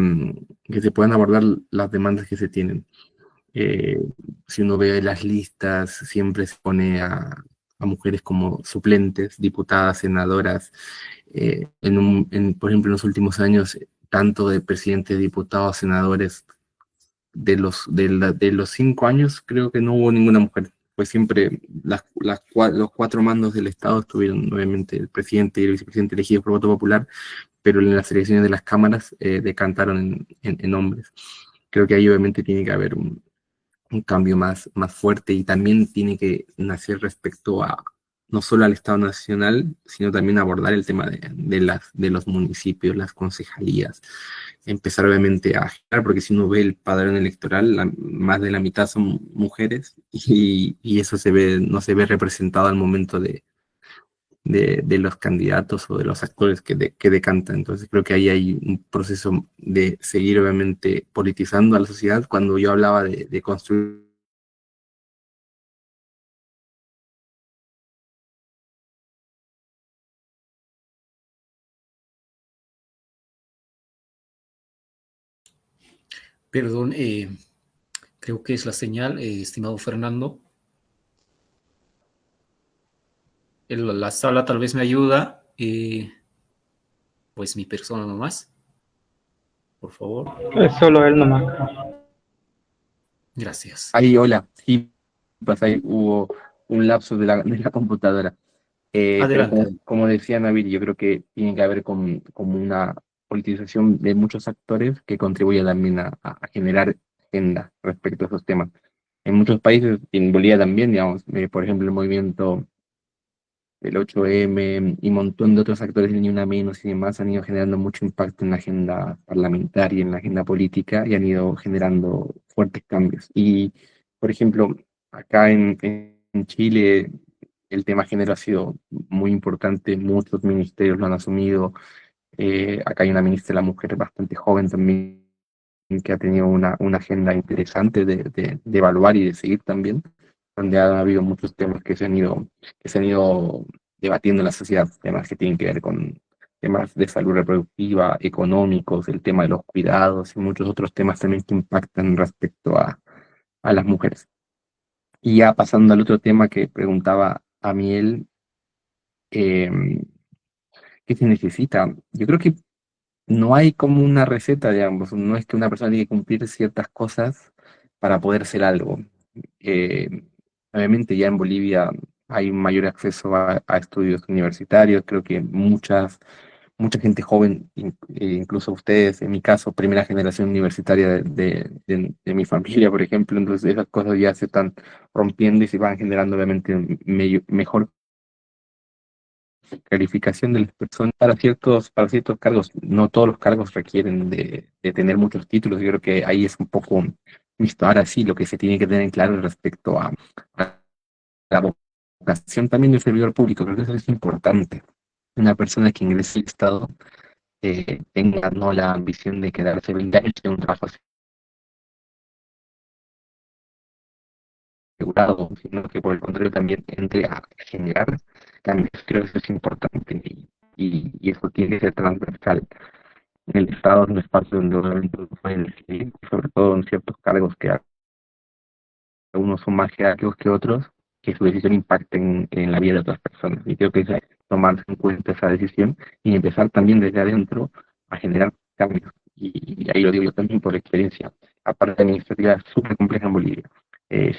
se puedan abordar las demandas que se tienen. Si uno ve las listas, siempre se pone a mujeres como suplentes, diputadas, senadoras. Por ejemplo, en los últimos años, tanto de presidentes, diputados, senadores, de los 5 años, creo que no hubo ninguna mujer. Pues siempre los 4 mandos del Estado estuvieron, obviamente, el presidente y el vicepresidente elegidos por voto popular, pero en las elecciones de las cámaras decantaron en hombres. Creo que ahí obviamente tiene que haber un cambio más fuerte y también tiene que nacer respecto a no solo al Estado Nacional, sino también abordar el tema de los municipios, las concejalías, empezar obviamente a generar, porque si uno ve el padrón electoral, más de la mitad son mujeres y eso no se ve representado al momento de los candidatos o de los actores que decantan. Entonces creo que ahí hay un proceso de seguir obviamente politizando a la sociedad. Cuando yo hablaba de construir Perdón, creo que es la señal, estimado Fernando. La sala tal vez me ayuda. Pues mi persona nomás. Por favor. Es solo él nomás. Gracias. Ahí, hola. Sí, pues ahí hubo un lapso de la computadora. Pero Adelante. como decía Nabil, yo creo que tiene que haber como una politización de muchos actores que contribuya también a generar agenda respecto a esos temas. En muchos países, en Bolivia también, digamos, por ejemplo, el movimiento del 8M y un montón de otros actores de Ni Una Menos y demás han ido generando mucho impacto en la agenda parlamentaria, en la agenda política y han ido generando fuertes cambios. Y, por ejemplo, acá en Chile el tema género ha sido muy importante, muchos ministerios lo han asumido. Acá hay una ministra de la Mujer bastante joven también que ha tenido una agenda interesante de evaluar y de seguir también, donde ha habido muchos temas que se han ido debatiendo en la sociedad, temas que tienen que ver con temas de salud reproductiva, económicos, el tema de los cuidados y muchos otros temas también que impactan respecto a las mujeres. Y ya pasando al otro tema que preguntaba a Miel, eh, ¿qué se necesita? Yo creo que no hay como una receta, digamos, no es que una persona tiene que cumplir ciertas cosas para poder ser algo. Eh, Obviamente ya en Bolivia hay un mayor acceso a estudios universitarios, creo que mucha gente joven, incluso ustedes, en mi caso, primera generación universitaria de mi familia, por ejemplo, entonces esas cosas ya se están rompiendo y se van generando obviamente mejor calificación de las personas para ciertos cargos. No todos los cargos requieren de tener muchos títulos. Yo creo que ahí es un poco mixto. Ahora sí, lo que se tiene que tener claro respecto a la vocación también del servidor público, creo que eso es importante. Una persona que ingrese al Estado tenga no la ambición de quedarse 20 años en un trabajo asegurado, sino que por el contrario también entre a generar cambios. Creo que eso es importante y eso tiene que ser transversal. En el Estado es un espacio donde obviamente no pueden decidir, sobre todo en ciertos cargos que algunos son más jerárquicos que otros, que su decisión impacte en la vida de otras personas. Y creo que es tomar en cuenta esa decisión y empezar también desde adentro a generar cambios. Y ahí lo digo yo también por experiencia. La parte administrativa es súper compleja en Bolivia.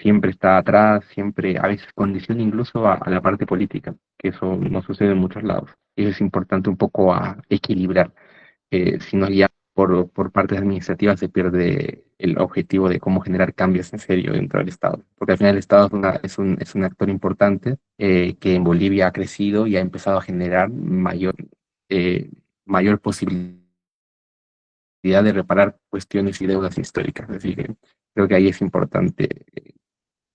Siempre está atrás, siempre a veces condiciona incluso a la parte política, que eso no sucede en muchos lados. Y eso es importante un poco a equilibrar. Si no ya por partes administrativas se pierde el objetivo de cómo generar cambios en serio dentro del Estado. Porque al final el Estado es un actor importante que en Bolivia ha crecido y ha empezado a generar mayor posibilidad de reparar cuestiones y deudas históricas. Así que Creo que ahí es importante,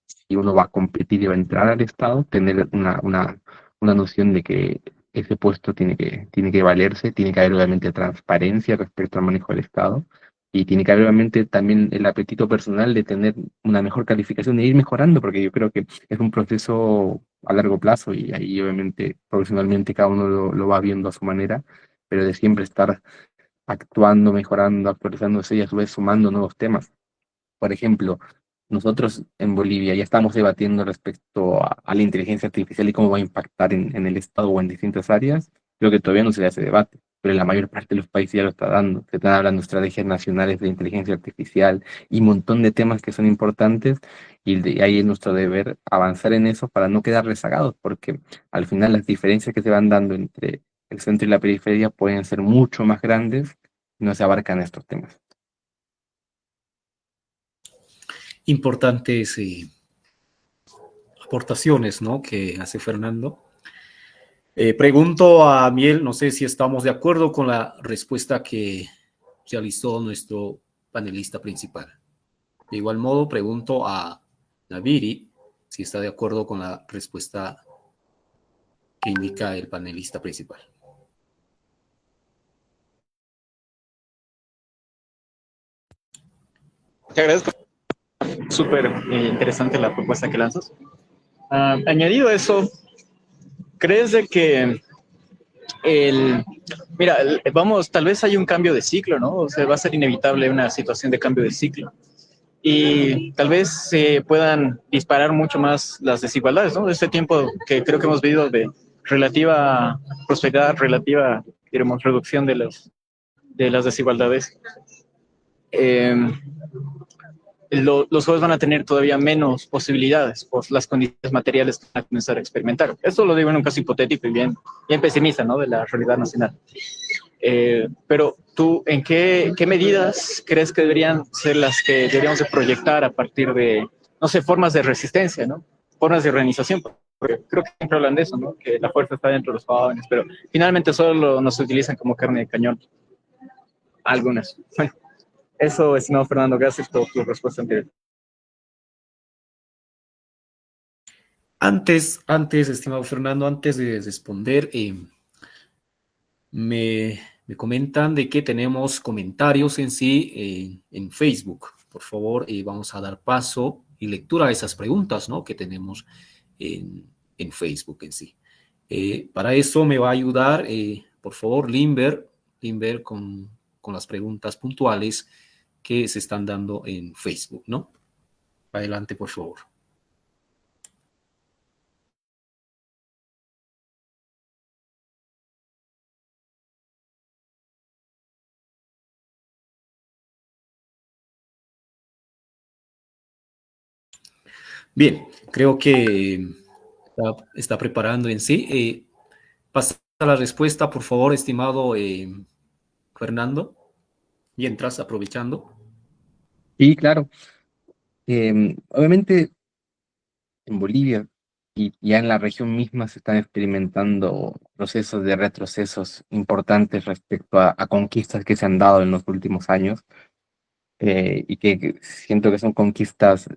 si uno va a competir y va a entrar al Estado, tener una noción de que ese puesto tiene que valerse, tiene que haber obviamente transparencia respecto al manejo del Estado, y tiene que haber obviamente también el apetito personal de tener una mejor calificación e ir mejorando, porque yo creo que es un proceso a largo plazo y ahí obviamente profesionalmente cada uno lo va viendo a su manera, pero de siempre estar actuando, mejorando, actualizándose y a su vez sumando nuevos temas. Por ejemplo, nosotros en Bolivia ya estamos debatiendo respecto a la inteligencia artificial y cómo va a impactar en el Estado o en distintas áreas. Creo que todavía no se hace debate, pero en la mayor parte de los países ya lo está dando. Se están hablando de estrategias nacionales de inteligencia artificial y un montón de temas que son importantes, y ahí es nuestro deber avanzar en eso para no quedar rezagados, porque al final las diferencias que se van dando entre el centro y la periferia pueden ser mucho más grandes si no se abarcan estos temas. Importantes aportaciones, ¿no?, que hace Fernando. Pregunto a Miel, no sé si estamos de acuerdo con la respuesta que realizó nuestro panelista principal. De igual modo, pregunto a Naviri si está de acuerdo con la respuesta que indica el panelista principal. Te agradezco. Súper interesante la propuesta que lanzas. Añadido a eso, ¿crees de que mira, vamos, tal vez hay un cambio de ciclo, ¿no? O sea, va a ser inevitable una situación de cambio de ciclo. Y tal vez se puedan disparar mucho más las desigualdades, ¿no? Este tiempo que creo que hemos vivido de relativa prosperidad, relativa, digamos, reducción de las desigualdades. Los jóvenes van a tener todavía menos posibilidades por las condiciones materiales que van a comenzar a experimentar. Esto lo digo en un caso hipotético y bien pesimista, ¿no?, de la realidad nacional. Pero tú, ¿en qué medidas crees que deberían ser las que deberíamos de proyectar a partir de, no sé, formas de resistencia, ¿no? Formas de organización? Porque creo que siempre hablan de eso, ¿no? Que la fuerza está dentro de los jóvenes, pero finalmente solo nos utilizan como carne de cañón. Algunas. Bueno, eso, estimado Fernando, gracias por tu respuesta anterior. Antes, estimado Fernando, antes de responder, me comentan de que tenemos comentarios en sí en Facebook. Por favor, vamos a dar paso y lectura a esas preguntas, ¿no?, que tenemos en Facebook en sí. Para eso me va a ayudar, por favor, Limber con las preguntas puntuales que se están dando en Facebook, ¿no? Adelante, por favor. Bien, creo que está preparando en sí. Pasa la respuesta, por favor, estimado Fernando, mientras aprovechando. Sí, claro. Obviamente en Bolivia y ya en la región misma se están experimentando procesos de retrocesos importantes respecto a conquistas que se han dado en los últimos años, y que siento que son conquistas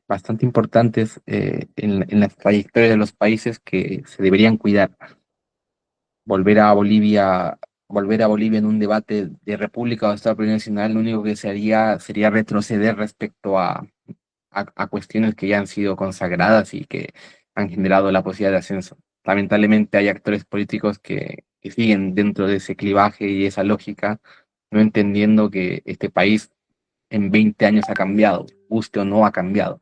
bastante importantes en la trayectoria de los países que se deberían cuidar. Volver a Bolivia, volver a Bolivia en un debate de república o estado plurinacional, lo único que se haría sería retroceder respecto a cuestiones que ya han sido consagradas y que han generado la posibilidad de ascenso. Lamentablemente hay actores políticos que siguen dentro de ese clivaje y esa lógica, no entendiendo que este país en 20 años ha cambiado, guste o no ha cambiado.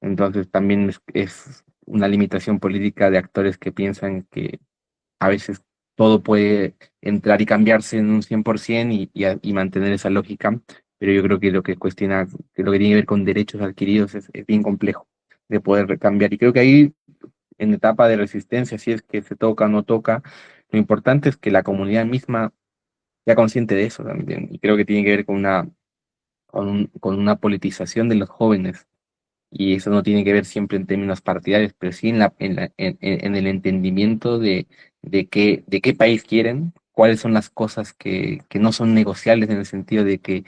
Entonces también es una limitación política de actores que piensan que a veces todo puede entrar y cambiarse en un 100% y mantener esa lógica, pero yo creo que lo que cuestiona, que lo que tiene que ver con derechos adquiridos es bien complejo de poder cambiar. Y creo que ahí, en etapa de resistencia, si es que se toca o no toca, lo importante es que la comunidad misma sea consciente de eso también. Y creo que tiene que ver con una politización de los jóvenes, y eso no tiene que ver siempre en términos partidarios, pero sí en el entendimiento de qué país quieren, cuáles son las cosas que no son negociables, en el sentido de que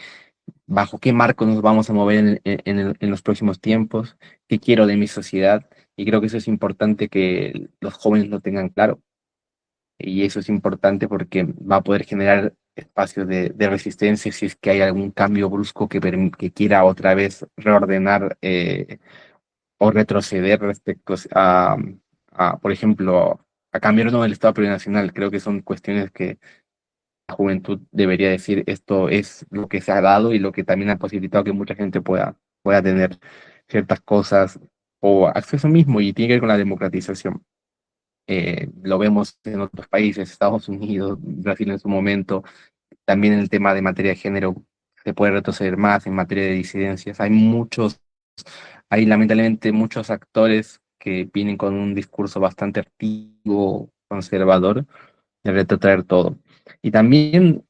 bajo qué marco nos vamos a mover en los próximos tiempos, qué quiero de mi sociedad, y creo que eso es importante que los jóvenes lo tengan claro, y eso es importante porque va a poder generar espacios de resistencia si es que hay algún cambio brusco que quiera otra vez reordenar o retroceder respecto por ejemplo, a cambiar el Estado plurinacional. Creo que son cuestiones que la juventud debería decir: esto es lo que se ha dado y lo que también ha posibilitado que mucha gente pueda tener ciertas cosas o acceso mismo, y tiene que ver con la democratización. Lo vemos en otros países, Estados Unidos, Brasil en su momento. También en el tema de materia de género se puede retroceder más, en materia de disidencias. Hay lamentablemente muchos actores que vienen con un discurso bastante activo, conservador, de retrotraer todo. Y también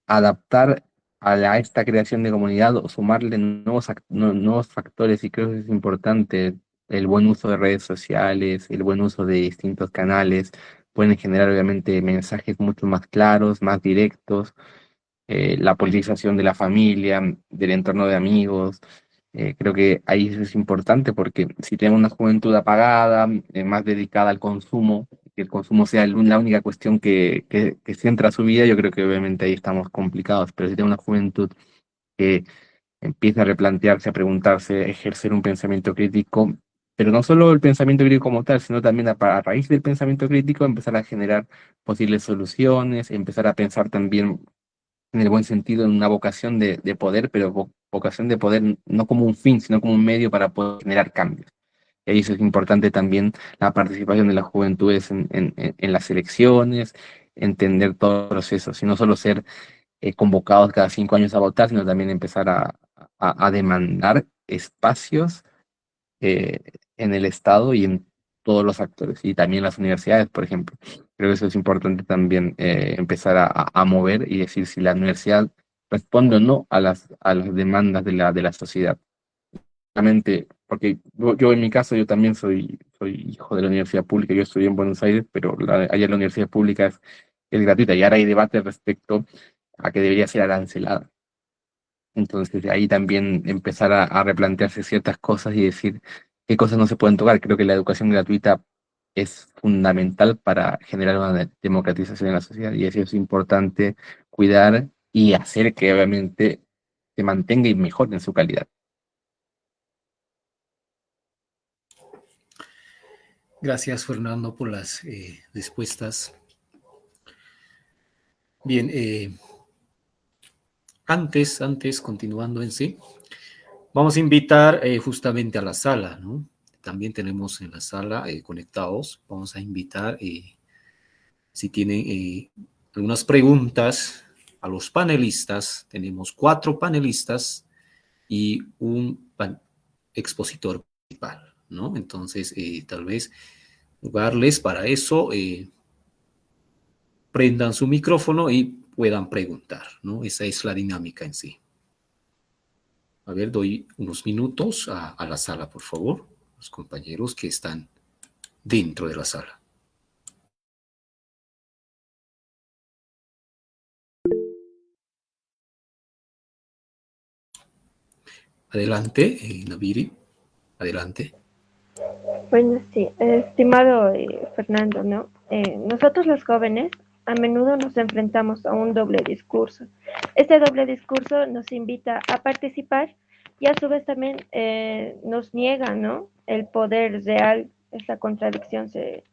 adaptar a esta creación de comunidad o sumarle nuevos factores, y creo que es importante el buen uso de redes sociales, el buen uso de distintos canales. Pueden generar obviamente mensajes mucho más claros, más directos, la politización de la familia, del entorno de amigos. Creo que ahí eso es importante porque si tenemos una juventud apagada, más dedicada al consumo, que el consumo sea la única cuestión que centra su vida, yo creo que obviamente ahí estamos complicados. Pero si tenemos una juventud que empieza a replantearse, a preguntarse, a ejercer un pensamiento crítico, pero no solo el pensamiento crítico como tal, sino también a raíz del pensamiento crítico empezar a generar posibles soluciones, empezar a pensar también en el buen sentido, en una vocación de poder, pero vocación de poder no como un fin, sino como un medio para poder generar cambios. Y ahí eso es importante también, la participación de las juventudes en las elecciones, entender todo el proceso, y no solo ser convocados cada 5 años a votar, sino también empezar a demandar espacios eh, en el Estado y en todos los actores, y también las universidades, por ejemplo. Creo que eso es importante también, empezar a mover y decir si la universidad responde o no a las demandas de la sociedad. Realmente, porque yo en mi caso, yo también soy hijo de la universidad pública. Yo estudié en Buenos Aires, pero allá la universidad pública es gratuita, y ahora hay debate respecto a que debería ser arancelada. Entonces, de ahí también empezar a replantearse ciertas cosas y decir qué cosas no se pueden tocar. Creo que la educación gratuita es fundamental para generar una democratización en la sociedad, y eso es importante cuidar y hacer que obviamente se mantenga y mejore en su calidad. Gracias, Fernando, por las respuestas. Bien, antes, continuando en sí, vamos a invitar justamente a la sala, ¿no? También tenemos en la sala conectados, vamos a invitar, si tienen algunas preguntas a los panelistas. Tenemos 4 panelistas y un expositor principal, ¿no? Entonces, tal vez jugarles para eso, prendan su micrófono y puedan preguntar, ¿no? Esa es la dinámica en sí. A ver, doy unos minutos a la sala, por favor, los compañeros que están dentro de la sala. Adelante, Nabiri, adelante. Bueno, sí, estimado Fernando, ¿no? Nosotros los jóvenes a menudo nos enfrentamos a un doble discurso. Este doble discurso nos invita a participar y a su vez también nos niega, ¿no? El poder real. Esta contradicción se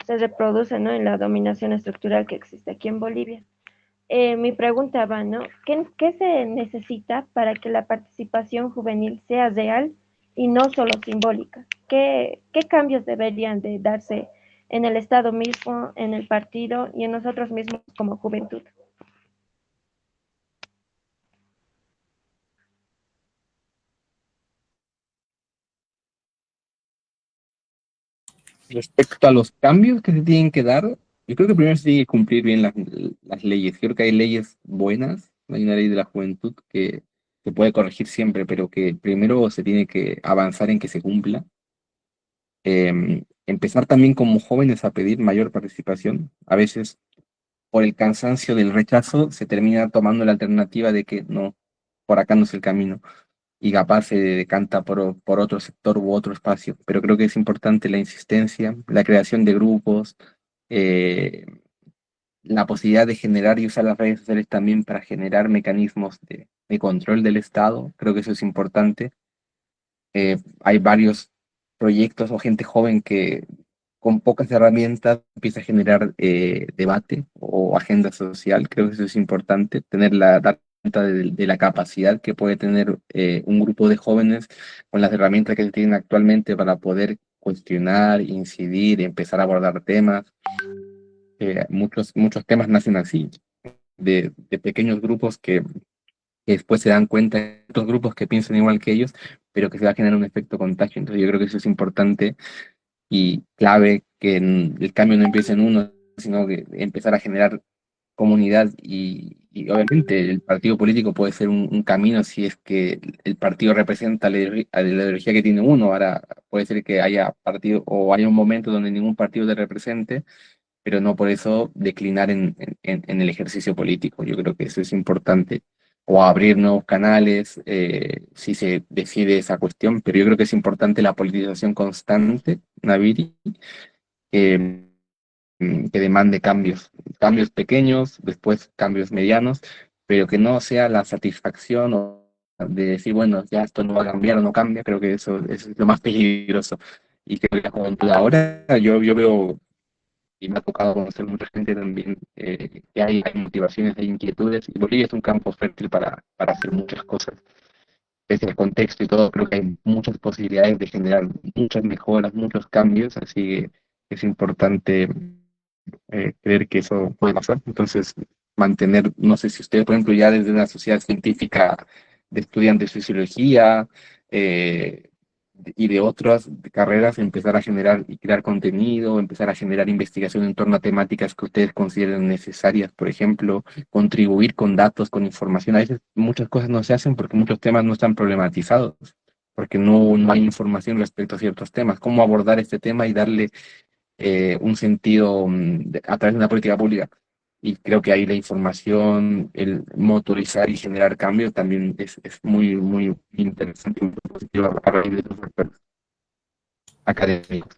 reproduce, ¿no? En la dominación estructural que existe aquí en Bolivia. Mi pregunta va, ¿no? ¿Qué se necesita para que la participación juvenil sea real y no solo simbólica? ¿Qué cambios deberían de darse en el Estado mismo, en el partido y en nosotros mismos como juventud? Respecto a los cambios que se tienen que dar, yo creo que primero se tiene que cumplir bien las leyes. Creo que hay leyes buenas, hay una ley de la juventud que se puede corregir siempre, pero que primero se tiene que avanzar en que se cumpla. Empezar también como jóvenes a pedir mayor participación. A veces, por el cansancio del rechazo, se termina tomando la alternativa de que no, por acá no es el camino, y capaz se decanta por otro sector u otro espacio, pero creo que es importante la insistencia, la creación de grupos, eh, la posibilidad de generar y usar las redes sociales también para generar mecanismos de control del Estado, creo que eso es importante. Hay varios proyectos o gente joven que con pocas herramientas empieza a generar debate o agenda social. Creo que eso es importante, dar cuenta de la capacidad que puede tener un grupo de jóvenes con las herramientas que se tienen actualmente para poder cuestionar, incidir, empezar a abordar temas. Muchos temas nacen así, de pequeños grupos que después se dan cuenta de otros grupos que piensan igual que ellos, pero que se va a generar un efecto contagio. Entonces yo creo que eso es importante y clave, que el cambio no empiece en uno, sino que empezar a generar comunidad y obviamente el partido político puede ser un camino si es que el partido representa a la ideología que tiene uno. Ahora puede ser que haya partido o haya un momento donde ningún partido te represente, pero no por eso declinar en el ejercicio político. Yo creo que eso es importante. O abrir nuevos canales, si se decide esa cuestión, pero yo creo que es importante la politización constante, Naviri, eh, que demande cambios pequeños, después cambios medianos, pero que no sea la satisfacción de decir, bueno, ya esto no va a cambiar o no cambia. Creo que eso es lo más peligroso. Y creo que la juventud ahora, yo veo y me ha tocado conocer mucha gente también, que hay motivaciones, hay inquietudes, y Bolivia es un campo fértil para hacer muchas cosas. Pese al contexto y todo, creo que hay muchas posibilidades de generar muchas mejoras, muchos cambios, así que es importante creer que eso puede pasar. Entonces, mantener, no sé si ustedes, por ejemplo, ya desde una sociedad científica de estudiantes de fisiología, y de otras carreras, empezar a generar y crear contenido, empezar a generar investigación en torno a temáticas que ustedes consideren necesarias, por ejemplo, contribuir con datos, con información. A veces muchas cosas no se hacen porque muchos temas no están problematizados, porque no hay información respecto a ciertos temas. ¿Cómo abordar este tema y darle un sentido a través de una política pública? Y creo que ahí la información, el motorizar y generar cambios también es muy interesante y muy positivo a raíz de esos factores académicos.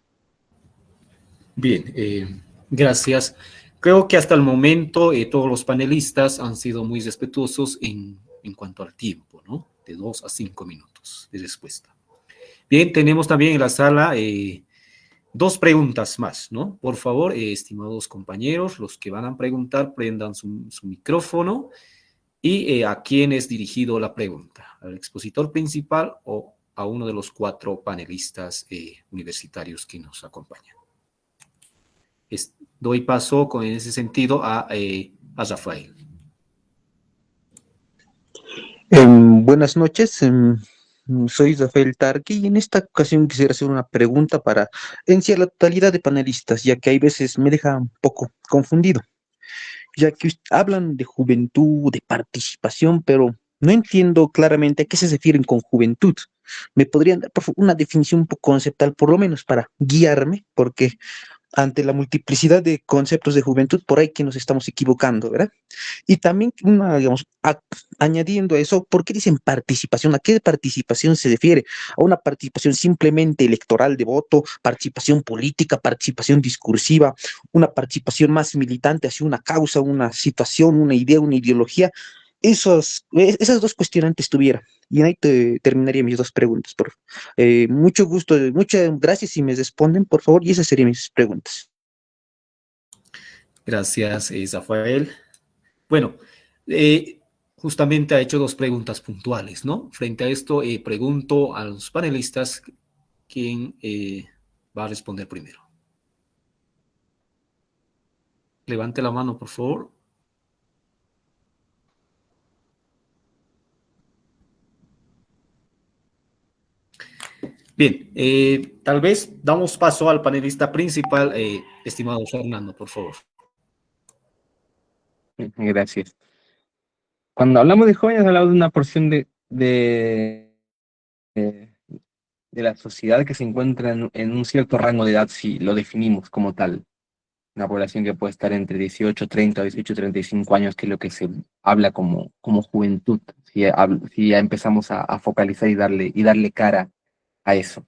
Bien, gracias. Creo que hasta el momento todos los panelistas han sido muy respetuosos en cuanto al tiempo, ¿no? De 2 a 5 minutos de respuesta. Bien, tenemos también en la sala 2 preguntas más, ¿no? Por favor, estimados compañeros, los que van a preguntar, prendan su micrófono. ¿Y a quién es dirigido la pregunta? ¿Al expositor principal o a uno de los 4 panelistas universitarios que nos acompañan? Doy paso en ese sentido a Rafael. Buenas noches, soy Rafael Tarqui y en esta ocasión quisiera hacer una pregunta en sí a la totalidad de panelistas, ya que hay veces me deja un poco confundido, ya que hablan de juventud, de participación, pero no entiendo claramente a qué se refieren con juventud. ¿Me podrían dar por favor, una definición un poco conceptual, por lo menos para guiarme? Porque ante la multiplicidad de conceptos de juventud, por ahí que nos estamos equivocando, ¿verdad? Y también, digamos, añadiendo a eso, ¿por qué dicen participación? ¿A qué participación se refiere? ¿A una participación simplemente electoral de voto, participación política, participación discursiva, una participación más militante hacia una causa, una situación, una idea, una ideología? Esas 2 cuestionantes tuviera. Y ahí terminaría mis 2 preguntas. Mucho gusto, muchas gracias si me responden, por favor, y esas serían mis preguntas. Gracias, Rafael. Bueno, justamente ha hecho 2 preguntas puntuales, ¿no? Frente a esto, pregunto a los panelistas quién va a responder primero. Levante la mano, por favor. Bien, tal vez damos paso al panelista principal, estimado Fernando, por favor. Gracias. Cuando hablamos de jóvenes, hablamos de una porción de la sociedad que se encuentra en un cierto rango de edad, si lo definimos como tal. una población que puede estar entre 18, 30, 18, 35 años, que es lo que se habla como juventud, si ya empezamos a focalizar y darle cara a eso.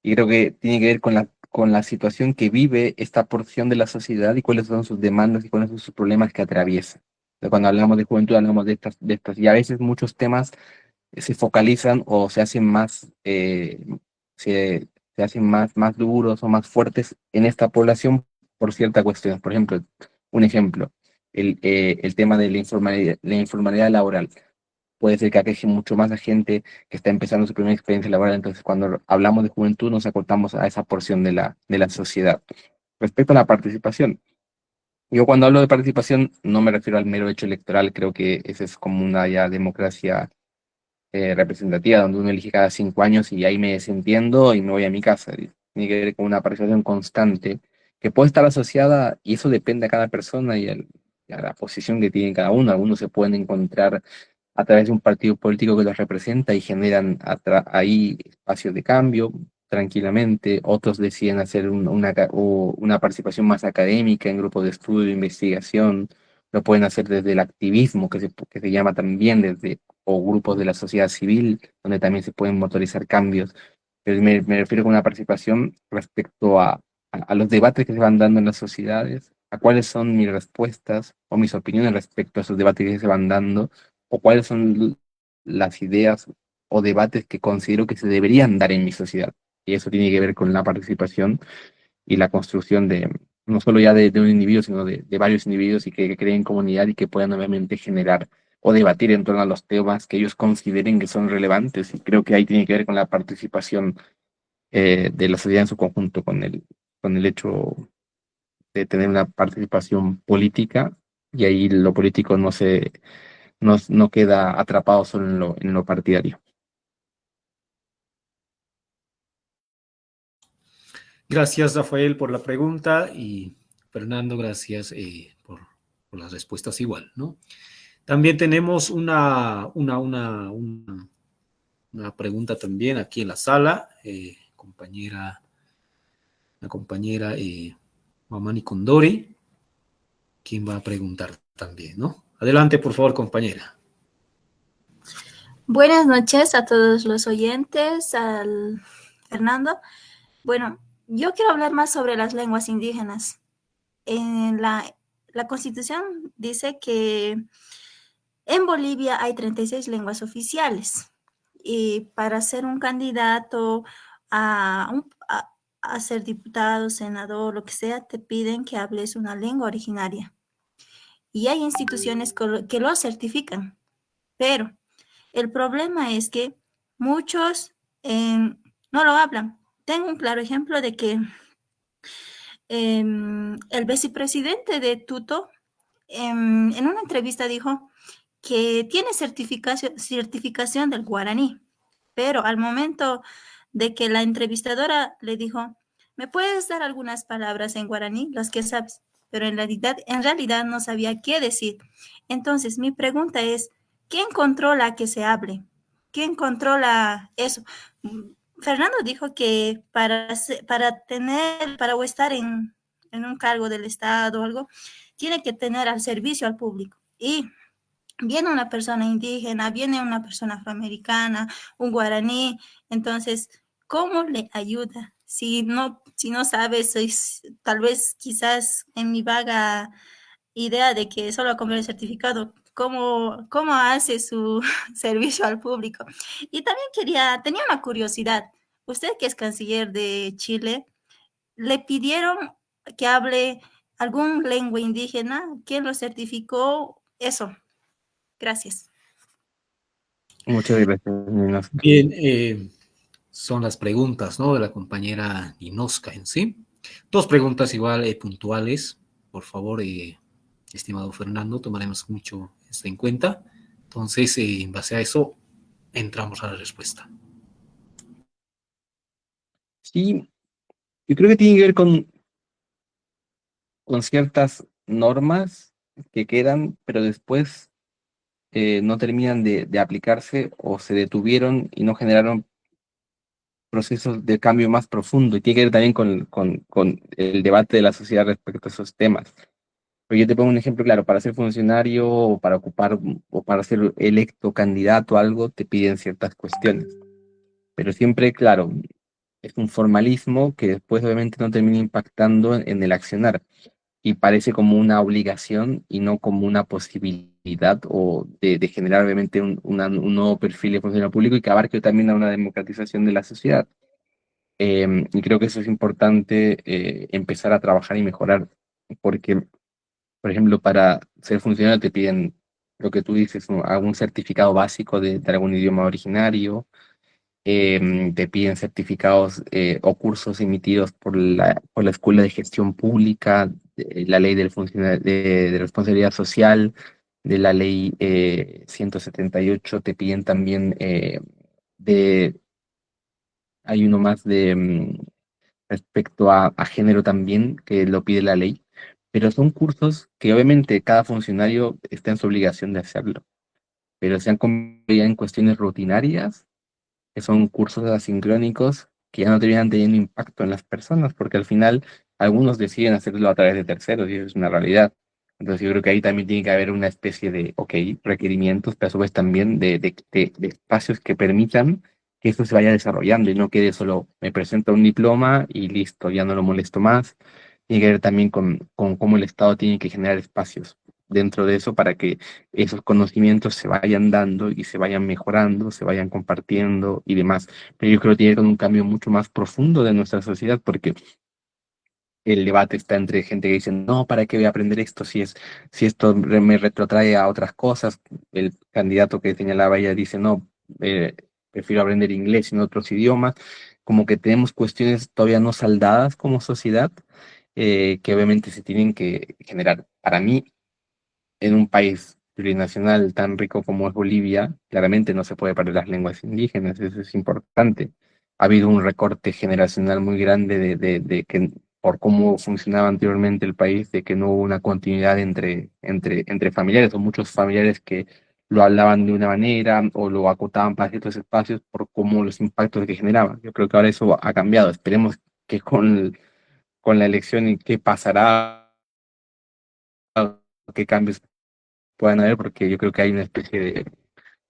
Y creo que tiene que ver con la situación que vive esta porción de la sociedad y cuáles son sus demandas y cuáles son sus problemas que atraviesa. Entonces, cuando hablamos de juventud, hablamos de estas, y a veces muchos temas se focalizan o se hacen se hacen más duros o más fuertes en esta población por cierta cuestión. Por ejemplo, un ejemplo, el tema de la informalidad laboral puede ser que aqueje mucho más a gente que está empezando su primera experiencia laboral. Entonces, cuando hablamos de juventud, nos acotamos a esa porción de la sociedad. Respecto a la participación, yo cuando hablo de participación no me refiero al mero hecho electoral, creo que esa es como una ya democracia representativa, donde uno elige cada 5 años y ahí me desentiendo y me voy a mi casa. Y tiene que ver con una participación constante que puede estar asociada, y eso depende de cada persona y a la posición que tiene cada uno. Algunos se pueden encontrar a través de un partido político que los representa y generan ahí espacios de cambio tranquilamente. Otros deciden hacer una participación más académica en grupos de estudio, de investigación. Lo pueden hacer desde el activismo, que se llama también, o grupos de la sociedad civil, donde también se pueden motorizar cambios. Pero me refiero con una participación respecto a los debates que se van dando en las sociedades, a cuáles son mis respuestas o mis opiniones respecto a esos debates que se van dando, o cuáles son las ideas o debates que considero que se deberían dar en mi sociedad. Y eso tiene que ver con la participación y la construcción no solo ya de un individuo, sino de varios individuos, y que creen comunidad y que puedan obviamente generar o debatir en torno a los temas que ellos consideren que son relevantes. Y creo que ahí tiene que ver con la participación de la sociedad en su conjunto, con el hecho de tener una participación política, y ahí lo político no queda atrapado solo en lo partidario. Gracias, Rafael, por la pregunta y Fernando, gracias por las respuestas igual, ¿no? También tenemos una pregunta también aquí en la sala, la compañera Mamani Condori, quien va a preguntar también, ¿no? Adelante, por favor, compañera. Buenas noches a todos los oyentes, al Fernando. Bueno, yo quiero hablar más sobre las lenguas indígenas. En la Constitución dice que en Bolivia hay 36 lenguas oficiales, y para ser un candidato a ser diputado, senador, lo que sea, te piden que hables una lengua originaria. Y hay instituciones que lo certifican, pero el problema es que muchos no lo hablan. Tengo un claro ejemplo de que el vicepresidente de Tuto en una entrevista dijo que tiene certificación del guaraní, pero al momento de que la entrevistadora le dijo, ¿me puedes dar algunas palabras en guaraní, las que sabes? Pero en realidad no sabía qué decir. Entonces, mi pregunta es, ¿quién controla que se hable? ¿Quién controla eso? Fernando dijo que para estar en un cargo del Estado o algo, tiene que tener al servicio al público. Y viene una persona indígena, viene una persona afroamericana, un guaraní, entonces, ¿cómo le ayuda? Si no sabes, tal vez quizás en mi vaga idea de que solo a comprar el certificado, ¿cómo hace su servicio al público? Y también tenía una curiosidad. Usted que es canciller de Chile, ¿le pidieron que hable algún lengua indígena? ¿Quién lo certificó? Eso. Gracias. Muchas gracias, Nina. Bien, son las preguntas, ¿no? De la compañera Ninosca en sí. Dos preguntas igual puntuales. Por favor, estimado Fernando, tomaremos mucho esto en cuenta. Entonces, en base a eso, entramos a la respuesta. Sí, yo creo que tiene que ver con ciertas normas que quedan, pero después no terminan de aplicarse, o se detuvieron y no generaron procesos de cambio más profundo y tiene que ver también con el debate de la sociedad respecto a esos temas. Pero yo te pongo un ejemplo claro, para ser funcionario o para ocupar o para ser electo candidato a algo, te piden ciertas cuestiones. Pero siempre, claro, es un formalismo que después obviamente no termina impactando en el accionar y parece como una obligación y no como una posibilidad o de generar obviamente un nuevo perfil de funcionario público y que abarque también a una democratización de la sociedad. Y creo que eso es importante empezar a trabajar y mejorar, porque, por ejemplo, para ser funcionario te piden lo que tú dices, algún certificado básico de algún idioma originario, te piden certificados o cursos emitidos por la Escuela de Gestión Pública, la ley de responsabilidad social, de la ley 178, te piden también de, hay uno más de respecto a género también, que lo pide la ley, pero son cursos que obviamente cada funcionario está en su obligación de hacerlo, pero se han convertido ya en cuestiones rutinarias que son cursos asincrónicos que ya no terminan teniendo impacto en las personas, porque al final algunos deciden hacerlo a través de terceros y eso es una realidad. Entonces yo creo que ahí también tiene que haber una especie de, ok, requerimientos, pero a su vez también de espacios que permitan que esto se vaya desarrollando y no quede solo, me presento un diploma y listo, ya no lo molesto más. Tiene que ver también con cómo el Estado tiene que generar espacios dentro de eso para que esos conocimientos se vayan dando y se vayan mejorando, se vayan compartiendo y demás. Pero yo creo que tiene que ver con un cambio mucho más profundo de nuestra sociedad, porque el debate está entre gente que dice, no, ¿para qué voy a aprender esto si esto me retrotrae a otras cosas? El candidato que señalaba ella dice, no, prefiero aprender inglés y no otros idiomas. Como que tenemos cuestiones todavía no saldadas como sociedad, que obviamente se tienen que generar. Para mí, en un país plurinacional tan rico como es Bolivia, claramente no se puede perder las lenguas indígenas, eso es importante. Ha habido un recorte generacional muy grande de que por cómo funcionaba anteriormente el país, de que no hubo una continuidad entre familiares, o muchos familiares que lo hablaban de una manera o lo acotaban para ciertos espacios por cómo los impactos que generaba. Yo creo que ahora eso ha cambiado. Esperemos que con la elección y qué pasará, qué cambios puedan haber, porque yo creo que hay una especie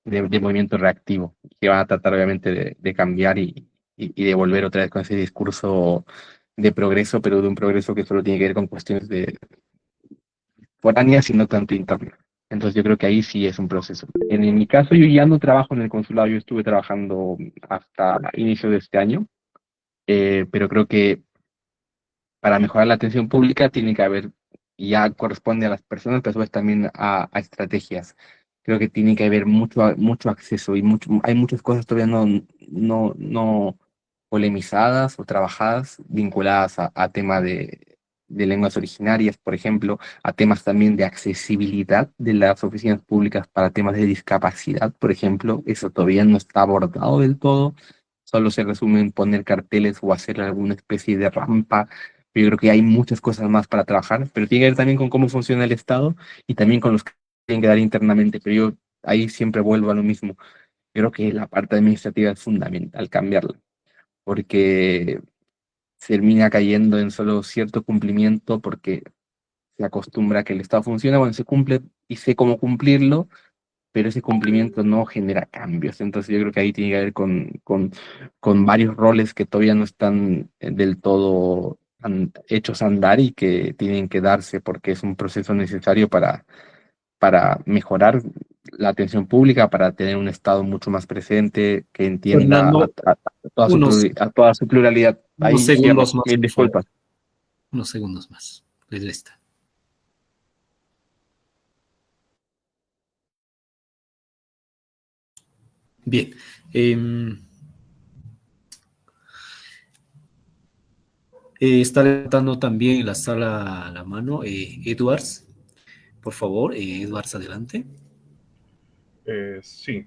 de movimiento reactivo que va a tratar obviamente de cambiar y de volver otra vez con ese discurso de progreso, pero de un progreso que solo tiene que ver con cuestiones de foráneas y no tanto internas. Entonces yo creo que ahí sí es un proceso. En mi caso yo ya no trabajo en el consulado, yo estuve trabajando hasta inicio de este año, pero creo que para mejorar la atención pública tiene que haber, y ya corresponde a las personas, pero a su vez también a estrategias. Creo que tiene que haber mucho acceso y hay muchas cosas todavía no polemizadas o trabajadas vinculadas a temas de lenguas originarias, por ejemplo, a temas también de accesibilidad de las oficinas públicas para temas de discapacidad, por ejemplo. Eso todavía no está abordado del todo. Solo se resume en poner carteles o hacer alguna especie de rampa. Yo creo que hay muchas cosas más para trabajar, pero tiene que ver también con cómo funciona el Estado y también con los que tienen que dar internamente. Pero yo ahí siempre vuelvo a lo mismo. Yo creo que la parte administrativa es fundamental cambiarla, porque se termina cayendo en solo cierto cumplimiento porque se acostumbra a que el Estado funciona, bueno, se cumple y sé cómo cumplirlo, pero ese cumplimiento no genera cambios. Entonces yo creo que ahí tiene que ver con varios roles que todavía no están del todo hechos a andar y que tienen que darse porque es un proceso necesario para mejorar la atención pública, para tener un Estado mucho más presente, que entienda Fernando, unos, a toda su pluralidad. unos Ahí cierro, segundos más, mil por favor. disculpas. Unos segundos más. Pues ya está. Bien. Está levantando también en la sala la mano Edwards. Por favor, Edwards, adelante. Sí.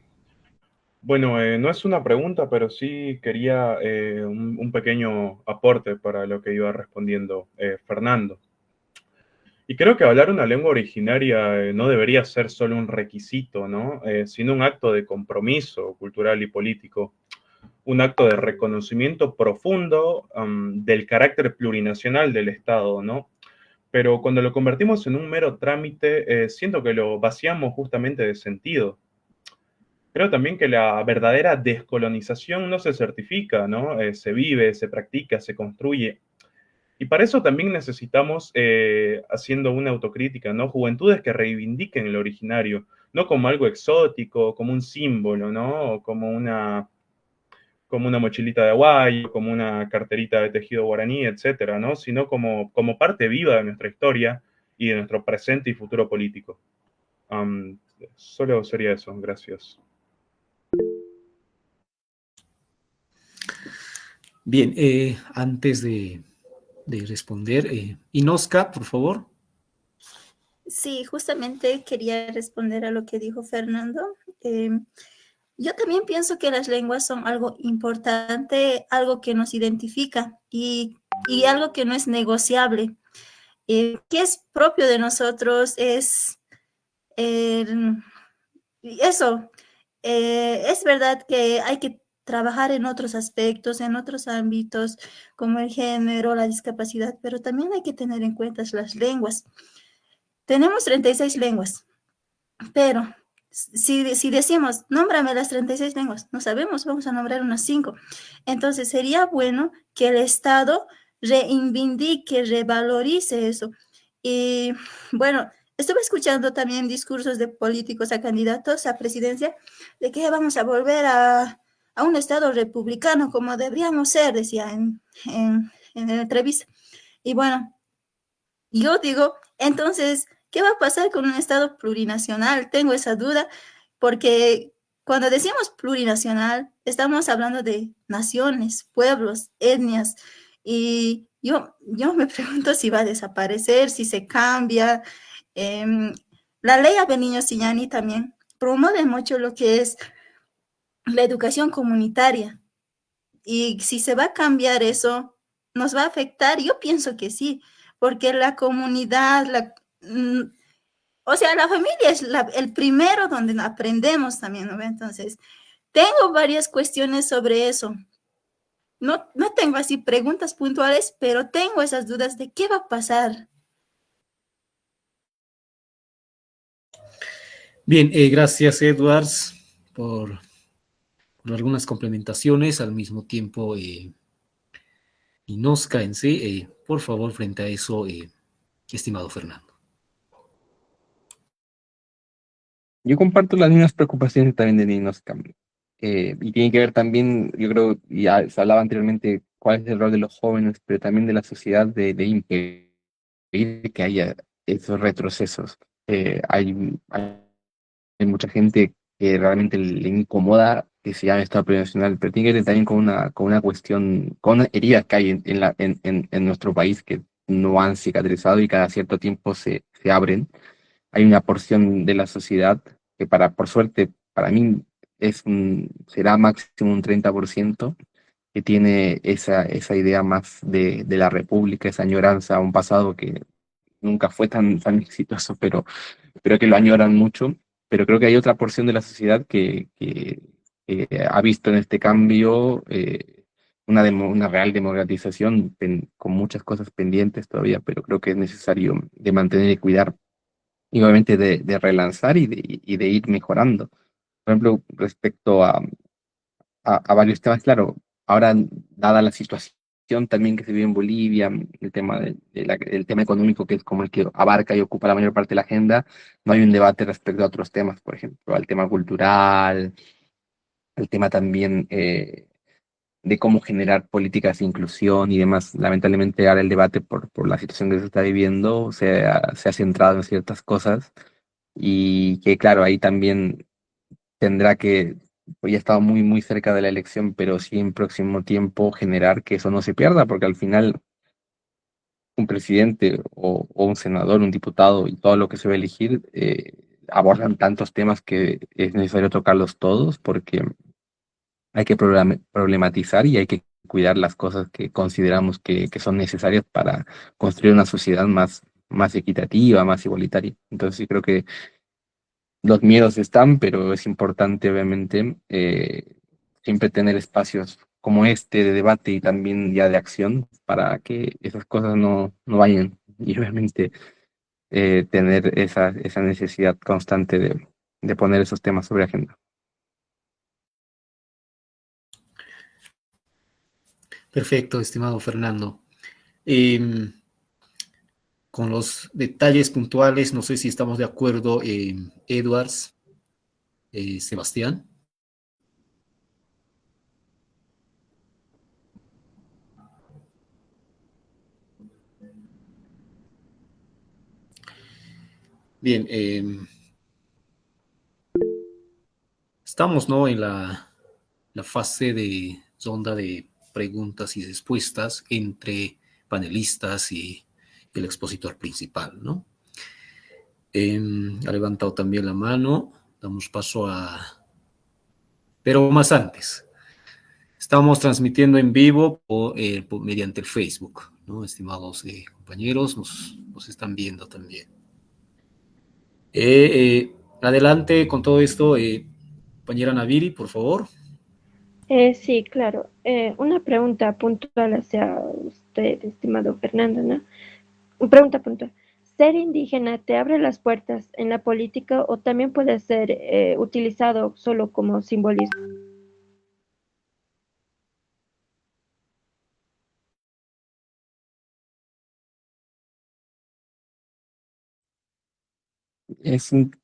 Bueno, no es una pregunta, pero sí quería un pequeño aporte para lo que iba respondiendo Fernando. Y creo que hablar una lengua originaria no debería ser solo un requisito, ¿no? Sino un acto de compromiso cultural y político. un acto de reconocimiento profundo del carácter plurinacional del Estado, ¿no? Pero cuando lo convertimos en un mero trámite, siento que lo vaciamos justamente de sentido. Creo también que la verdadera descolonización no se certifica, ¿no? Se vive, se practica, se construye. Y para eso también necesitamos, haciendo una autocrítica, ¿no? Juventudes que reivindiquen lo originario, no como algo exótico, como un símbolo, ¿no? O como una mochilita de Hawái, como una carterita de tejido guaraní, etcétera, ¿no? Sino como parte viva de nuestra historia y de nuestro presente y futuro político. Solo sería eso, gracias. Bien, antes de responder, Inosca, por favor. Sí, justamente quería responder a lo que dijo Fernando. Yo también pienso que las lenguas son algo importante, algo que nos identifica y algo que no es negociable. Que es propio de nosotros es eso. Es verdad que hay que trabajar en otros aspectos, en otros ámbitos, como el género, la discapacidad, pero también hay que tener en cuenta las lenguas. Tenemos 36 lenguas, pero si decimos, nómbrame las 36 lenguas, no sabemos, vamos a nombrar unas 5. Entonces sería bueno que el Estado reivindique, revalorice eso. Y bueno, estuve escuchando también discursos de políticos a candidatos a presidencia de que vamos a volver a un Estado republicano como deberíamos ser, decía en la entrevista. Y bueno, yo digo, entonces, ¿qué va a pasar con un Estado plurinacional? Tengo esa duda, porque cuando decimos plurinacional, estamos hablando de naciones, pueblos, etnias, y yo me pregunto si va a desaparecer, si se cambia. La ley Abel Siñani también promueve mucho lo que es la educación comunitaria, y si se va a cambiar eso, ¿nos va a afectar? Yo pienso que sí, porque la comunidad, o sea, la familia es el primero donde aprendemos también, ¿no? Entonces, tengo varias cuestiones sobre eso. No tengo así preguntas puntuales, pero tengo esas dudas de qué va a pasar. Bien, gracias, Edwards, por algunas complementaciones. Al mismo tiempo, Inosca en sí, por favor, frente a eso, estimado Fernando. Yo comparto las mismas preocupaciones también de Ninosca. Y tiene que ver también, yo creo, ya se hablaba anteriormente, cuál es el rol de los jóvenes, pero también de la sociedad de impedir que haya esos retrocesos. Hay mucha gente que realmente le incomoda que se llame Estado plurinacional, pero tiene que ver también con una cuestión, con heridas que hay en nuestro país que no han cicatrizado y cada cierto tiempo se abren. Hay una porción de la sociedad que por suerte, para mí será máximo un 30%, que tiene esa idea más de la república, esa añoranza a un pasado que nunca fue tan exitoso, pero que lo añoran mucho. Pero creo que hay otra porción de la sociedad que ha visto en este cambio una real democratización con muchas cosas pendientes todavía, pero creo que es necesario de mantener y cuidar y obviamente de relanzar y de ir mejorando. Por ejemplo, respecto a varios temas, claro, ahora dada la situación también que se vive en Bolivia, el tema el tema económico, que es como el que abarca y ocupa la mayor parte de la agenda, no hay un debate respecto a otros temas, por ejemplo, al tema cultural, al tema también de cómo generar políticas de inclusión y demás. Lamentablemente ahora el debate por la situación que se está viviendo se ha centrado en ciertas cosas y que claro, ahí también tendrá que, pues ya ha estado muy, muy cerca de la elección, pero sí en próximo tiempo generar que eso no se pierda, porque al final un presidente o un senador, un diputado y todo lo que se va a elegir abordan tantos temas que es necesario tocarlos todos porque hay que problematizar y hay que cuidar las cosas que consideramos que son necesarias para construir una sociedad más equitativa, más igualitaria. Entonces sí creo que los miedos están, pero es importante obviamente siempre tener espacios como este de debate y también ya de acción para que esas cosas no vayan. Y obviamente tener esa necesidad constante de poner esos temas sobre agenda. Perfecto, estimado Fernando. Em, con los detalles puntuales, no sé si estamos de acuerdo, Edwards, Sebastián. Bien, estamos, ¿no?, en la fase de ronda de preguntas y respuestas entre panelistas y el expositor principal, ¿no? Ha levantado también la mano, damos paso a... Pero más antes, estamos transmitiendo en vivo mediante el Facebook, ¿no? Estimados compañeros, nos están viendo también. Adelante con todo esto, compañera Naviri, por favor. Sí, claro. Una pregunta puntual hacia usted, estimado Fernando, ¿no? Una pregunta puntual. ¿Ser indígena te abre las puertas en la política o también puede ser utilizado solo como simbolismo?